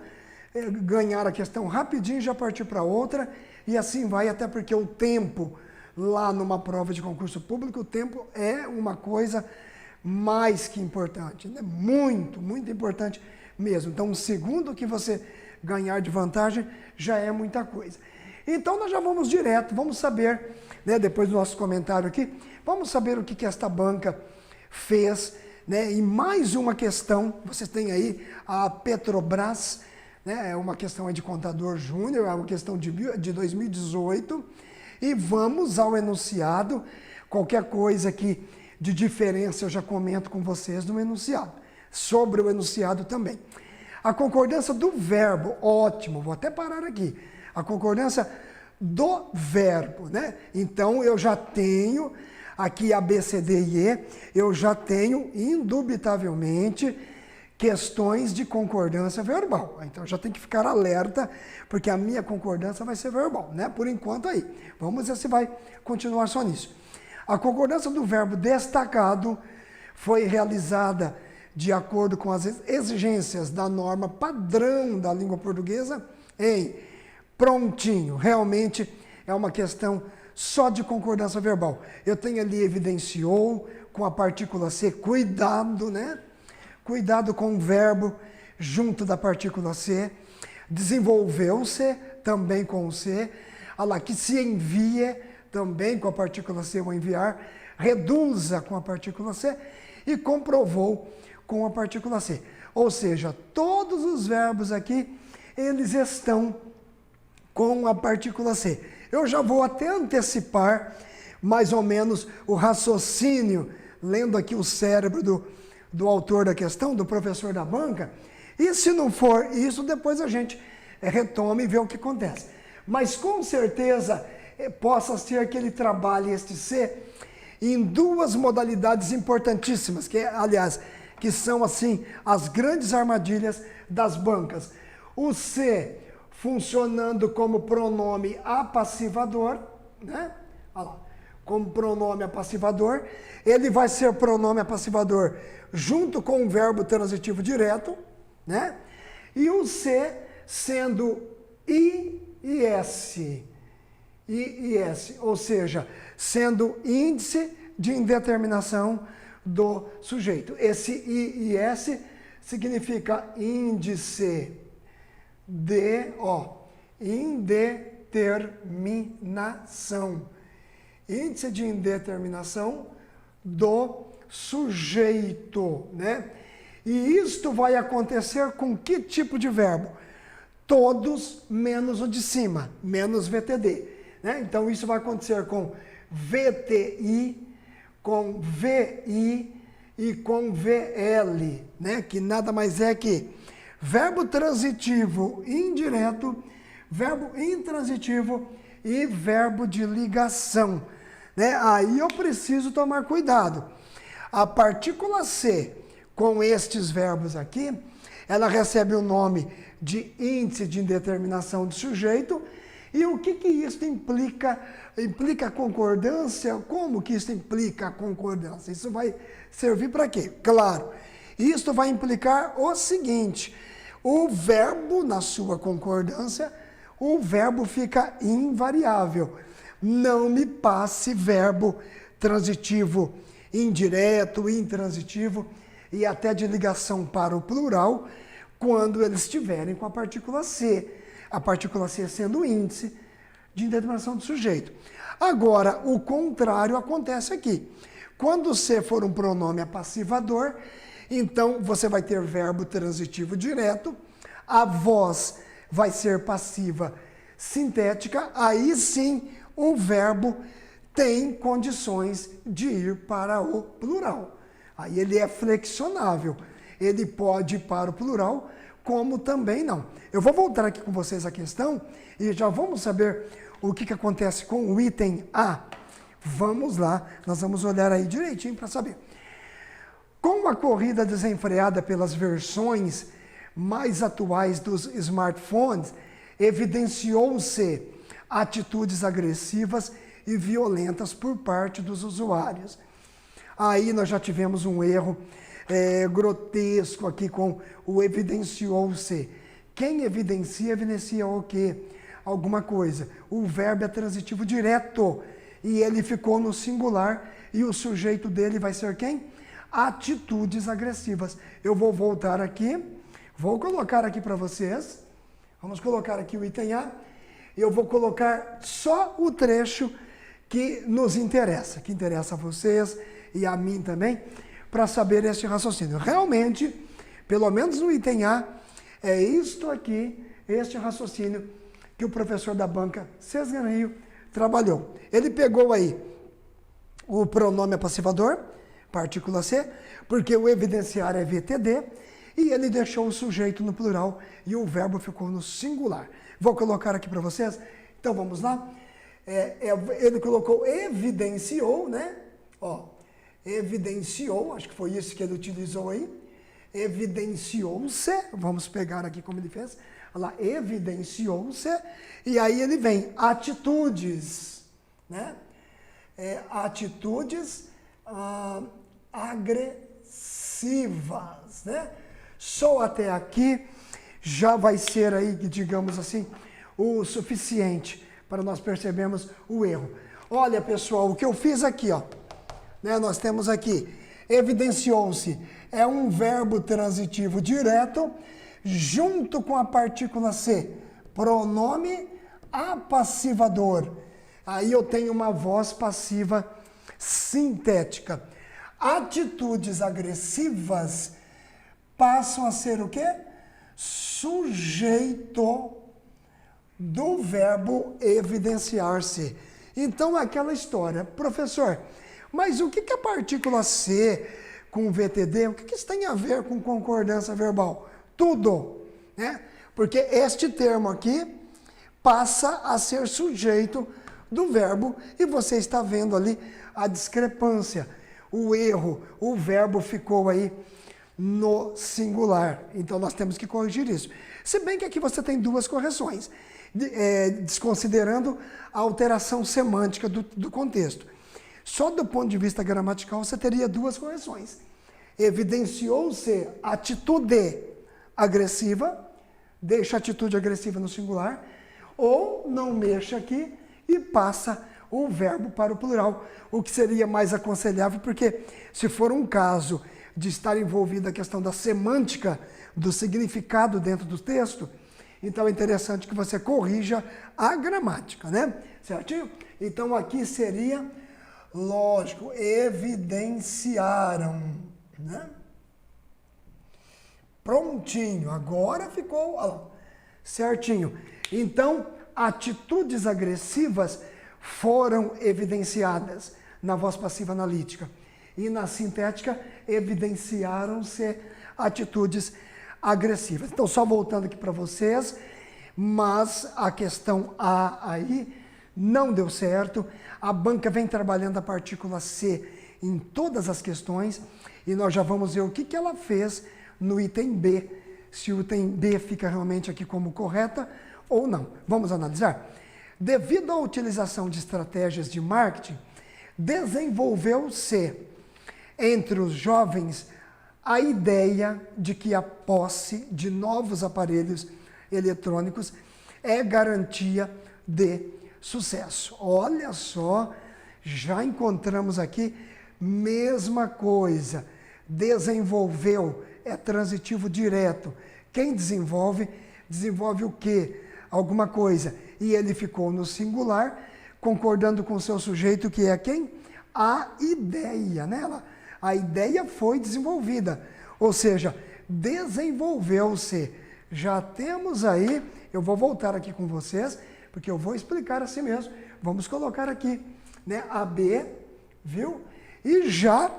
ganhar a questão rapidinho e já partir para outra, e assim vai, até porque o tempo lá numa prova de concurso público, o tempo é uma coisa mais que importante, né? Muito, muito importante mesmo. Então, um segundo que você ganhar de vantagem já é muita coisa. Então, nós já vamos direto, vamos saber, né, depois do nosso comentário aqui, vamos saber o que esta banca fez, né? E mais uma questão, vocês têm aí a Petrobras, né? É uma questão aí de contador júnior, é uma questão de 2018, e vamos ao enunciado. Qualquer coisa que de diferença eu já comento com vocês no enunciado, sobre o enunciado também. A concordância do verbo, ótimo, vou até parar aqui. A concordância do verbo, né? Então eu já tenho aqui A, B, C, D e E, eu já tenho indubitavelmente questões de concordância verbal. Então já tem que ficar alerta, porque a minha concordância vai ser verbal, né? Por enquanto aí. Vamos ver se vai continuar só nisso. A concordância do verbo destacado foi realizada de acordo com as exigências da norma padrão da língua portuguesa em prontinho. Realmente é uma questão só de concordância verbal. Eu tenho ali evidenciou com a partícula C, cuidado, né? Cuidado com o verbo junto da partícula C. Desenvolveu-se também com o C. Olha lá, que se envie também com a partícula C, o enviar. Reduza com a partícula C e comprovou com a partícula C. Ou seja, todos os verbos aqui, eles estão com a partícula C. Eu já vou até antecipar mais ou menos o raciocínio, lendo aqui o cérebro do autor da questão, do professor da banca, e se não for isso, depois a gente retoma e vê o que acontece. Mas com certeza possa ser que ele trabalhe este C em 2 modalidades importantíssimas, que aliás, que são assim as grandes armadilhas das bancas. O C funcionando como pronome apassivador, né? Olha lá. como pronome apassivador, ele vai ser pronome apassivador junto com o verbo transitivo direto, né? E o C sendo IS, ou seja, sendo índice de indeterminação do sujeito. Esse IS significa índice de, indeterminação. Índice de indeterminação do sujeito, né? E isto vai acontecer com que tipo de verbo? Todos menos o de cima, menos VTD, né? Então isso vai acontecer com VTI, com VI e com VL, né? Que nada mais é que verbo transitivo indireto, verbo intransitivo e verbo de ligação, né? Aí eu preciso tomar cuidado. A partícula C, com estes verbos aqui, ela recebe o nome de índice de indeterminação do sujeito. E o que isso implica? Implica concordância? Como que isso implica concordância? Isso vai servir para quê? Claro, isso vai implicar o seguinte: o verbo, na sua concordância, o verbo fica invariável. Não me passe verbo transitivo indireto, intransitivo e até de ligação para o plural quando eles estiverem com a partícula C. A partícula C sendo o índice de indeterminação do sujeito. Agora, o contrário acontece aqui. Quando C for um pronome apassivador, então você vai ter verbo transitivo direto, a voz vai ser passiva sintética, aí sim o verbo tem condições de ir para o plural. Aí ele é flexionável, ele pode ir para o plural, como também não. Eu vou voltar aqui com vocês a questão e já vamos saber o que acontece com o item A. Vamos lá, nós vamos olhar aí direitinho para saber. Com a corrida desenfreada pelas versões mais atuais dos smartphones, evidenciou-se atitudes agressivas e violentas por parte dos usuários. Aí nós já tivemos um erro grotesco aqui com o evidenciou-se. Quem evidencia o quê? Alguma coisa. O verbo é transitivo direto e ele ficou no singular e o sujeito dele vai ser quem? Atitudes agressivas. Eu vou voltar aqui, vou colocar aqui para vocês. Vamos colocar aqui o item A. Eu vou colocar só o trecho que nos interessa, que interessa a vocês e a mim também, para saber este raciocínio. Realmente, pelo menos no item A, é isto aqui, este raciocínio que o professor da banca César Rio trabalhou. Ele pegou aí o pronome apassivador, partícula C, porque o evidenciar é VTD, e ele deixou o sujeito no plural e o verbo ficou no singular. Vou colocar aqui para vocês. Então vamos lá. Ele colocou evidenciou, né? Evidenciou, acho que foi isso que ele utilizou aí. Evidenciou-se, vamos pegar aqui como ele fez. Olha lá, evidenciou-se, e aí ele vem, atitudes, né? Atitudes agressivas, né? Só até aqui já vai ser aí, digamos assim, o suficiente para nós percebermos o erro. Olha, pessoal, o que eu fiz aqui, ó, né? Nós temos aqui, evidenciou-se, é um verbo transitivo direto, junto com a partícula C, pronome apassivador. Aí eu tenho uma voz passiva sintética. Atitudes agressivas passam a ser o quê? Sujeito do verbo evidenciar-se. Então, aquela história, professor, mas o que a partícula C com VTD, o que isso tem a ver com concordância verbal? Tudo, né? Porque este termo aqui passa a ser sujeito do verbo e você está vendo ali a discrepância, o erro, o verbo ficou aí no singular. Então nós temos que corrigir isso. Se bem que aqui você tem duas correções, desconsiderando a alteração semântica do contexto. Só do ponto de vista gramatical você teria duas correções. Evidenciou-se atitude agressiva, deixa a atitude agressiva no singular, ou não mexa aqui e passa o verbo para o plural, o que seria mais aconselhável, porque se for um caso de estar envolvida a questão da semântica, do significado dentro do texto, então é interessante que você corrija a gramática, né? Certinho? Então aqui seria, lógico, evidenciaram, né? Prontinho, agora ficou, ó lá, certinho. Então, atitudes agressivas foram evidenciadas na voz passiva analítica. E na sintética, evidenciaram-se atitudes agressivas. Então, só voltando aqui para vocês, mas a questão A aí não deu certo. A banca vem trabalhando a partícula C em todas as questões e nós já vamos ver o que ela fez no item B, se o item B fica realmente aqui como correta ou não. Vamos analisar? Devido à utilização de estratégias de marketing, desenvolveu-se entre os jovens a ideia de que a posse de novos aparelhos eletrônicos é garantia de sucesso. Olha só, já encontramos aqui mesma coisa. Desenvolveu é transitivo direto. Quem desenvolve, desenvolve o quê? Alguma coisa. E ele ficou no singular, concordando com o seu sujeito, que é quem? A ideia, né? A ideia foi desenvolvida, ou seja, desenvolveu-se. Já temos aí, eu vou voltar aqui com vocês, porque eu vou explicar assim mesmo. Vamos colocar aqui, né, a B, viu? E já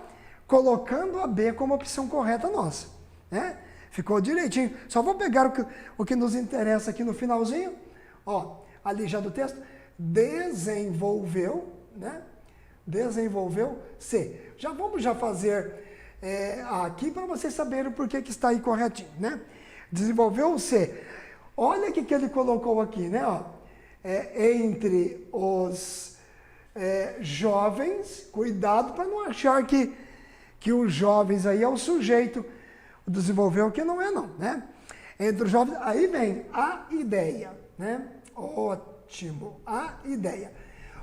colocando a B como opção correta nossa, né? Ficou direitinho. Só vou pegar o que nos interessa aqui no finalzinho, ó, ali já do texto, desenvolveu, né? Desenvolveu-se. Já vamos fazer aqui para vocês saberem por que está aí corretinho, né? Desenvolveu-se. Olha o que ele colocou aqui, né? Ó, entre os jovens, cuidado para não achar que os jovens aí é o sujeito, desenvolveu que não é não, né? Entre os jovens, aí vem a ideia, né? Ótimo, a ideia.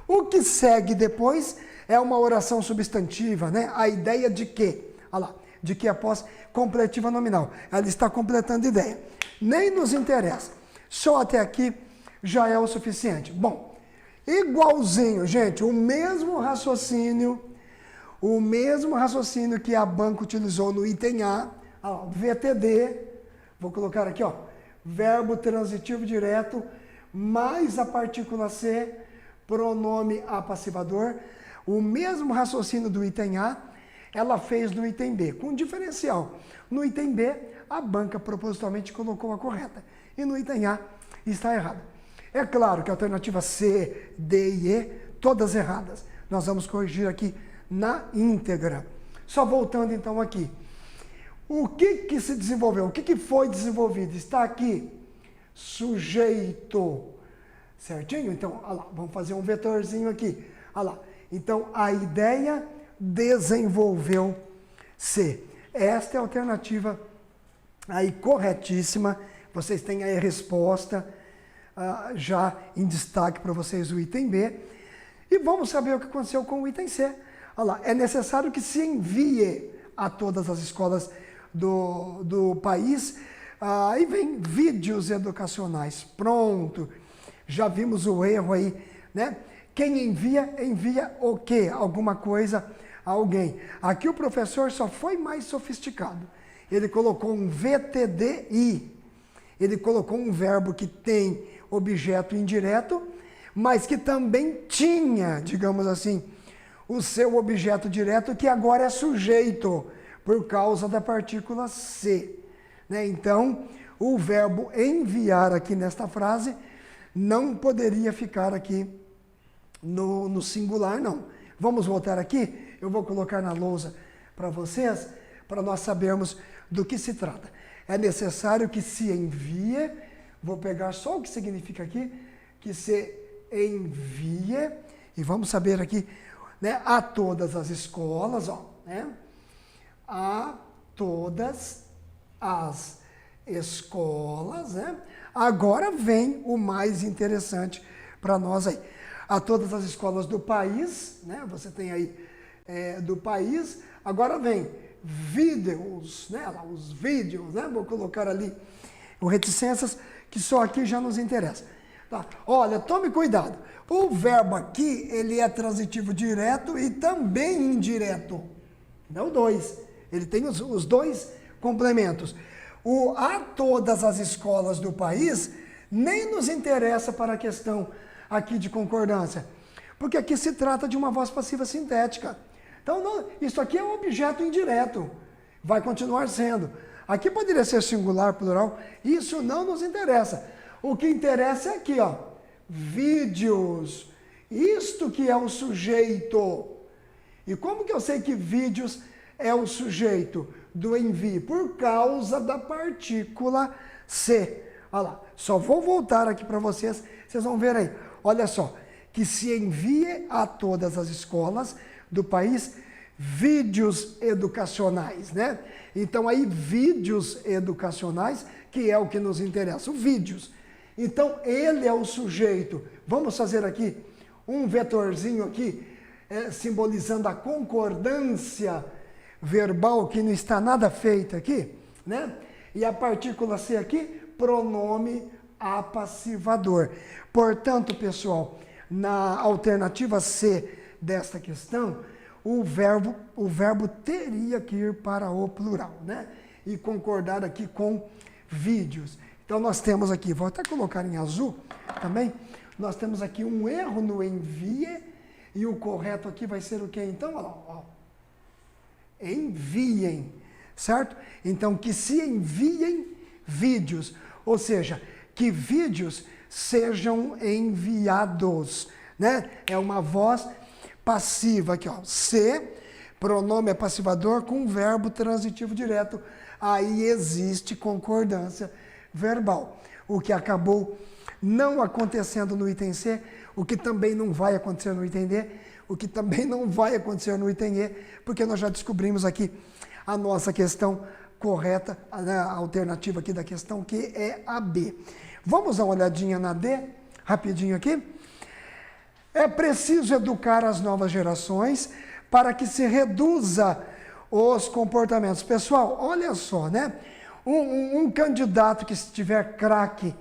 O que segue depois é uma oração substantiva, né? A ideia de quê? Olha lá, de que após completiva nominal. Ela está completando ideia. Nem nos interessa. Só até aqui já é o suficiente. Bom, igualzinho, gente, o mesmo raciocínio que a banca utilizou no item A, ó, VTD, vou colocar aqui, ó, verbo transitivo direto, mais a partícula C, pronome apassivador. O mesmo raciocínio do item A, ela fez no item B, com diferencial. No item B, a banca propositalmente colocou a correta. E no item A, está errada. É claro que a alternativa C, D e E, todas erradas. Nós vamos corrigir aqui na íntegra. Só voltando então aqui. O que se desenvolveu? O que foi desenvolvido? Está aqui. Sujeito. Certinho? Então, olha lá, vamos fazer um vetorzinho aqui. Olha lá. Então, a ideia desenvolveu-se. Esta é a alternativa aí corretíssima. Vocês têm aí a resposta já em destaque para vocês o item B. E vamos saber o que aconteceu com o item C. Olha lá, é necessário que se envie a todas as escolas do país. Aí vem vídeos educacionais. Pronto. Já vimos o erro aí, né? Quem envia, envia o quê? Alguma coisa a alguém. Aqui o professor só foi mais sofisticado. Ele colocou um VTDI. Ele colocou um verbo que tem objeto indireto, mas que também tinha, digamos assim, o seu objeto direto, que agora é sujeito, por causa da partícula C. Né? Então, o verbo enviar aqui nesta frase não poderia ficar aqui no singular, não. Vamos voltar aqui? Eu vou colocar na lousa para vocês, para nós sabermos do que se trata. É necessário que se envie, vou pegar só o que significa aqui, que se envie, e vamos saber aqui né? A todas as escolas, ó, né? A todas as escolas, né? Agora vem o mais interessante para nós aí. A todas as escolas do país, né? Você tem aí do país. Agora vem vídeos, né? Os vídeos, né? Vou colocar ali o reticências, que só aqui já nos interessa. Tá? Olha, tome cuidado. O verbo aqui, ele é transitivo direto e também indireto. Não dois. Ele tem os dois complementos. O a todas as escolas do país nem nos interessa para a questão aqui de concordância, porque aqui se trata de uma voz passiva sintética. Então, isso aqui é um objeto indireto, vai continuar sendo. Aqui poderia ser singular, plural, isso não nos interessa. O que interessa é aqui, ó, vídeos, isto que é o sujeito. E como que eu sei que vídeos é o sujeito do envio? Por causa da partícula C. Olha lá, só vou voltar aqui para vocês, vocês vão ver aí. Olha só, que se envie a todas as escolas do país vídeos educacionais, né? Então aí vídeos educacionais, que é o que nos interessa, vídeos. Então ele é o sujeito. Vamos fazer aqui um vetorzinho aqui, simbolizando a concordância verbal, que não está nada feita aqui, né? E a partícula C aqui, pronome apassivador. Portanto, pessoal, na alternativa C desta questão, o verbo teria que ir para o plural, né? E concordar aqui com vídeos. Então nós temos aqui, vou até colocar em azul também, nós temos aqui um erro no envie, e o correto aqui vai ser o quê? Então, olha lá, ó. Enviem, certo? Então, que se enviem vídeos, ou seja, que vídeos sejam enviados, né? É uma voz passiva aqui, ó. Se, pronome apassivador com verbo transitivo direto, aí existe concordância verbal. O que acabou não acontecendo no item C, o que também não vai acontecer no item D, o que também não vai acontecer no item E, porque nós já descobrimos aqui a nossa questão correta, a alternativa aqui da questão, que é a B. Vamos dar uma olhadinha na D, rapidinho aqui. É preciso educar as novas gerações para que se reduza os comportamentos. Pessoal, olha só, né? Um candidato que estiver craque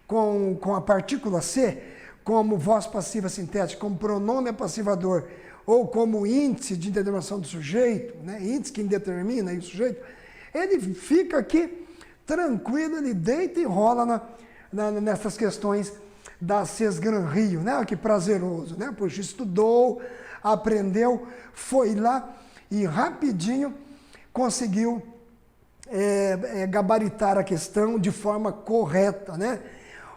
com a partícula C, como voz passiva sintética, como pronome apassivador, ou como índice de determinação do sujeito, né? Índice que determina aí o sujeito, ele fica aqui tranquilo, ele deita e rola nessas questões da Cesgran Rio, né? Que prazeroso, né? Poxa, estudou, aprendeu, foi lá e rapidinho conseguiu gabaritar a questão de forma correta, né?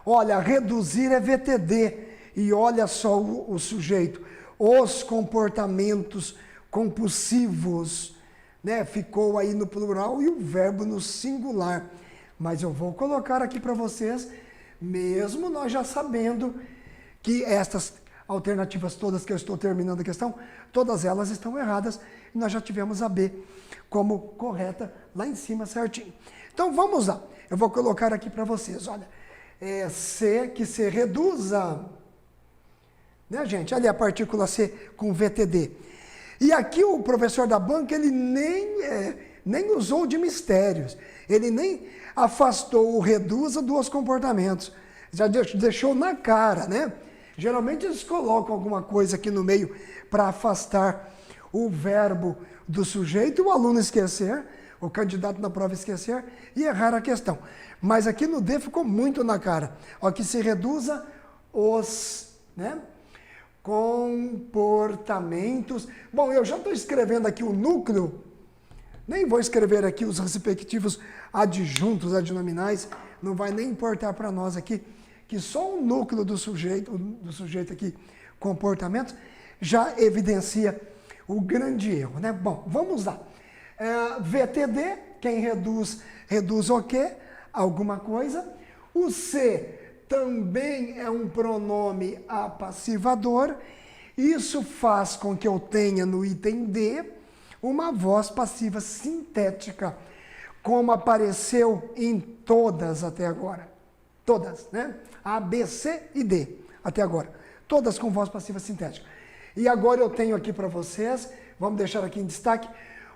Olha, reduzir é VTD, e olha só o sujeito, os comportamentos compulsivos, né? Ficou aí no plural e o verbo no singular. Mas eu vou colocar aqui para vocês, mesmo nós já sabendo que estas alternativas todas que eu estou terminando a questão, todas elas estão erradas, e nós já tivemos a B como correta lá em cima certinho. Então vamos lá, eu vou colocar aqui para vocês, olha, C, que se reduza, né, gente? Ali a partícula C com VTD. E aqui o professor da banca, ele nem usou de mistérios, ele nem afastou o reduza dos comportamentos, já deixou na cara, né? Geralmente eles colocam alguma coisa aqui no meio para afastar o verbo do sujeito e o aluno esquecer, o candidato na prova esquecer e errar a questão. Mas aqui no D ficou muito na cara. Ó, que se reduza os, né, comportamentos. Bom, eu já estou escrevendo aqui o núcleo, nem vou escrever aqui os respectivos adjuntos, adnominais, não vai nem importar para nós aqui, que só o núcleo do sujeito aqui, comportamentos, já evidencia o grande erro, né? Bom, vamos lá. VTD, quem reduz o quê? Alguma coisa. O C também é um pronome apassivador. Isso faz com que eu tenha no item D uma voz passiva sintética, como apareceu em todas até agora. Todas, né? A, B, C e D até agora. Todas com voz passiva sintética. E agora eu tenho aqui para vocês, vamos deixar aqui em destaque,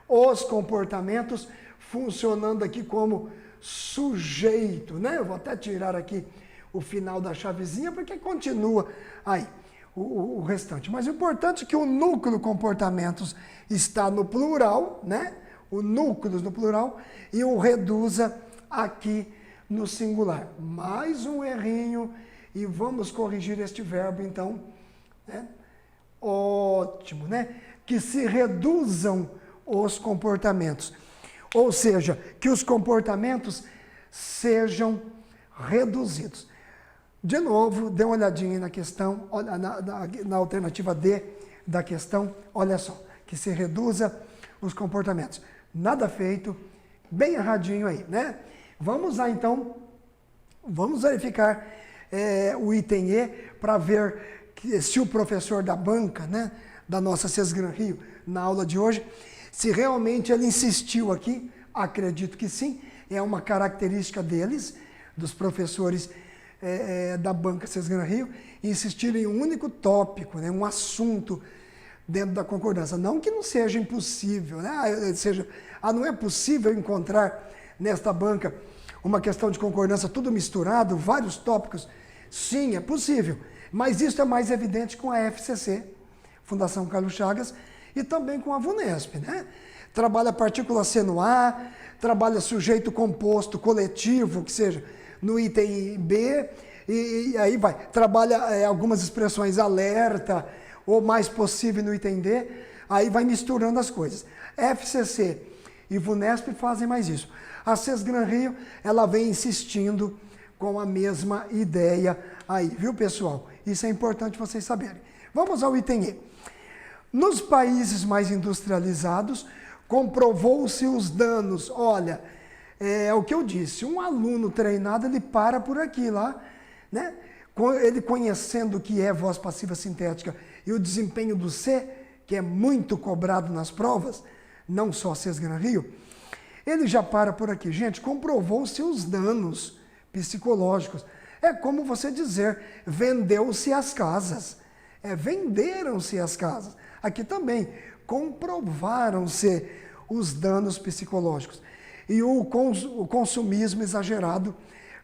os comportamentos funcionando aqui como sujeito, né? Eu vou até tirar aqui o final da chavezinha, porque continua aí o restante. Mas o importante é que o núcleo comportamentos está no plural, né? O núcleo no plural e o reduza aqui no singular. Mais um errinho e vamos corrigir este verbo, então, né? Ótimo, né? Que se reduzam os comportamentos. Ou seja, que os comportamentos sejam reduzidos. De novo, dê uma olhadinha na questão, na alternativa D da questão, olha só, que se reduza os comportamentos. Nada feito, bem erradinho aí, né? Vamos lá então, vamos verificar o item E para ver se o professor da banca, né, da nossa Sesgran Rio, na aula de hoje, se realmente ele insistiu aqui, acredito que sim, é uma característica deles, dos professores da banca Sesgran Rio, insistir em um único tópico, né, um assunto dentro da concordância. Não que não seja impossível, né? Não é possível encontrar nesta banca uma questão de concordância tudo misturado, vários tópicos. Sim, é possível, mas isso é mais evidente com a FCC, Fundação Carlos Chagas, e também com a VUNESP, né? Trabalha partícula C no A, trabalha sujeito composto coletivo, que seja no item B, e aí vai. Trabalha algumas expressões alerta, ou mais possível no item D, aí vai misturando as coisas. FCC e VUNESP fazem mais isso. A Sesgran Rio, ela vem insistindo com a mesma ideia aí, viu, pessoal? Isso é importante vocês saberem. Vamos ao item E. Nos países mais industrializados, comprovou-se os danos. Olha, é o que eu disse, um aluno treinado, ele para por aqui lá, né? Ele conhecendo o que é voz passiva sintética e o desempenho do C, que é muito cobrado nas provas, não só Sesgran Rio, ele já para por aqui. Gente, comprovou-se os danos psicológicos. É como você dizer, vendeu-se as casas. Venderam-se as casas. Aqui também, comprovaram-se os danos psicológicos. E o consumismo exagerado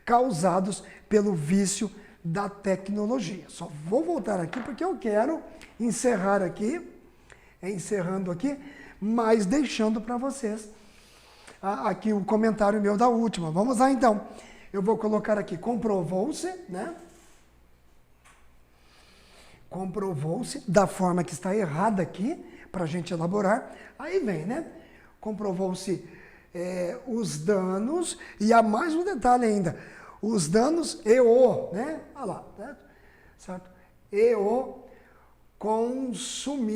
causados pelo vício da tecnologia. Só vou voltar aqui porque eu quero encerrar aqui, encerrando aqui, mas deixando para vocês aqui o comentário meu da última. Vamos lá então. Eu vou colocar aqui, comprovou-se, né? Comprovou-se da forma que está errada aqui, para a gente elaborar. Aí vem, né? Comprovou-se os danos, e há mais um detalhe ainda, os danos e o, né? Olha lá, certo? E o consumismo,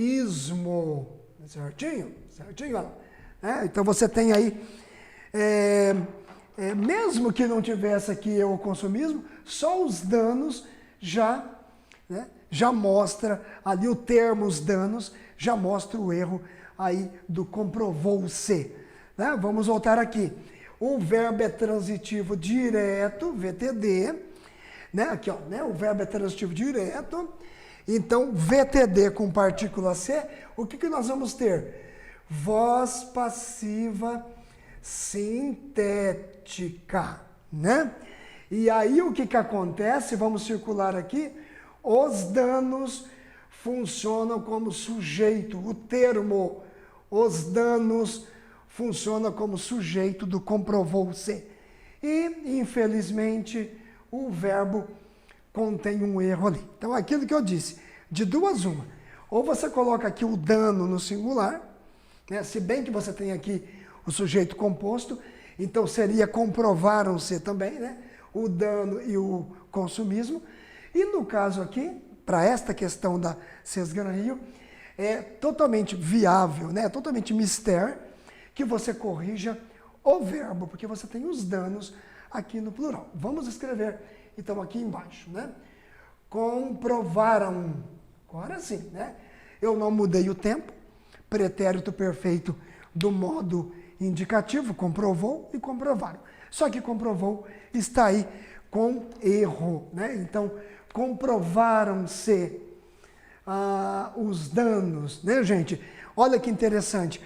certinho? Certinho, olha lá. Então você tem aí, mesmo que não tivesse aqui o consumismo, só os danos já, né, já mostra ali o termo os danos, já mostra o erro aí do comprovou-se. Né? Vamos voltar aqui. O verbo é transitivo direto, VTD, né? Aqui, ó, né? O verbo é transitivo direto. Então, VTD com partícula C, o que nós vamos ter? Voz passiva sintética, né? E aí o que acontece? Vamos circular aqui. Os danos funcionam como sujeito. O termo os danos funciona como sujeito do comprovou-se. E, infelizmente, o verbo contém um erro ali. Então, aquilo que eu disse, de duas uma. Ou você coloca aqui o dano no singular, né? Se bem que você tem aqui o sujeito composto, então seria comprovaram-se também, né? O dano e o consumismo. E no caso aqui, para esta questão da Sesgran Rio, é totalmente viável, né? Totalmente mister que você corrija o verbo, porque você tem os danos aqui no plural. Vamos escrever, então, aqui embaixo, né? Comprovaram-se, Agora sim, né? Eu não mudei o tempo, pretérito perfeito do modo indicativo, comprovou e comprovaram. Só que comprovou está aí com erro, né? Então, comprovaram-se os danos, né, gente? Olha que interessante.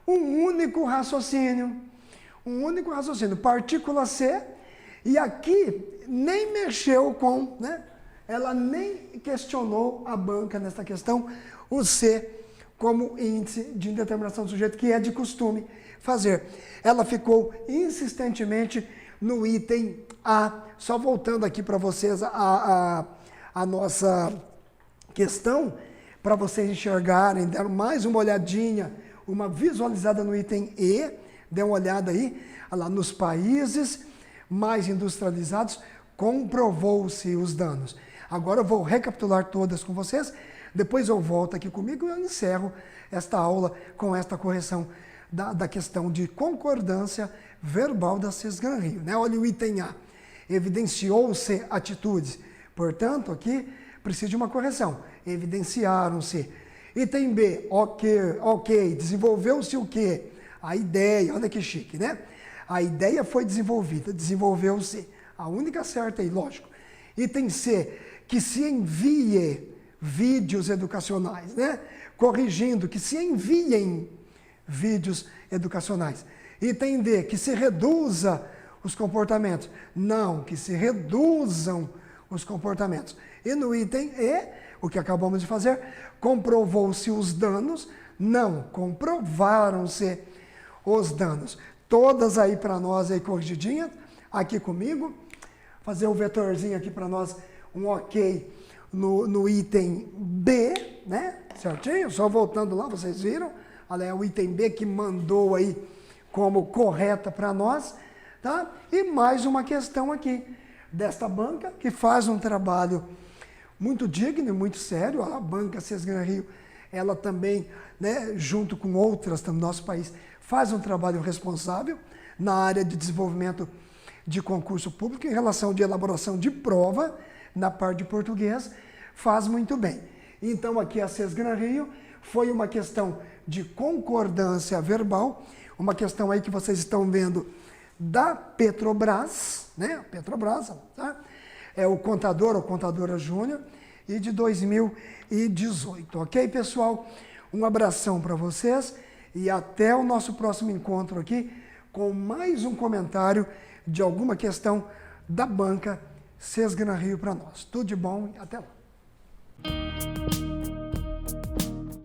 Um único raciocínio, partícula C, e aqui nem mexeu com, né? Ela nem questionou a banca nessa questão, o C como índice de indeterminação do sujeito, que é de costume fazer. Ela ficou insistentemente no item A. Só voltando aqui para vocês a nossa questão, para vocês enxergarem, deram mais uma olhadinha, uma visualizada no item E, dê uma olhada aí, lá nos países mais industrializados, comprovou-se os danos. Agora eu vou recapitular todas com vocês, depois eu volto aqui comigo e eu encerro esta aula com esta correção da questão de concordância verbal da Cisgran-Rio, né? Olha o item A, evidenciou-se atitudes, portanto aqui precisa de uma correção, evidenciaram-se. Item B, ok, desenvolveu-se o quê? A ideia, olha que chique, né? A ideia foi desenvolvida, desenvolveu-se, a única certa aí, lógico. Item C, que se envie vídeos educacionais, né? Corrigindo, que se enviem vídeos educacionais. Item D, que se reduza os comportamentos. Não, que se reduzam os comportamentos. E no item E, o que acabamos de fazer, comprovou-se os danos. Não, comprovaram-se os danos. Todas aí para nós aí corrigidinhas, aqui comigo. Fazer um vetorzinho aqui para nós, um ok no item B, né? Certinho? Só voltando lá, vocês viram? Olha, é o item B que mandou aí como correta para nós, tá? E mais uma questão aqui desta banca que faz um trabalho muito digno e muito sério. A banca Cisgran-Rio, ela também, né, junto com outras do nosso país, faz um trabalho responsável na área de desenvolvimento de concurso público em relação de elaboração de prova na parte de português, faz muito bem. Então aqui a Cisgran-Rio foi uma questão de concordância verbal, uma questão aí que vocês estão vendo da Petrobras, né? Petrobras, tá? É o contador ou contadora júnior, e de 2018, ok, pessoal? Um abração para vocês e até o nosso próximo encontro aqui com mais um comentário de alguma questão da banca Cisgran-Rio para nós. Tudo de bom e até lá.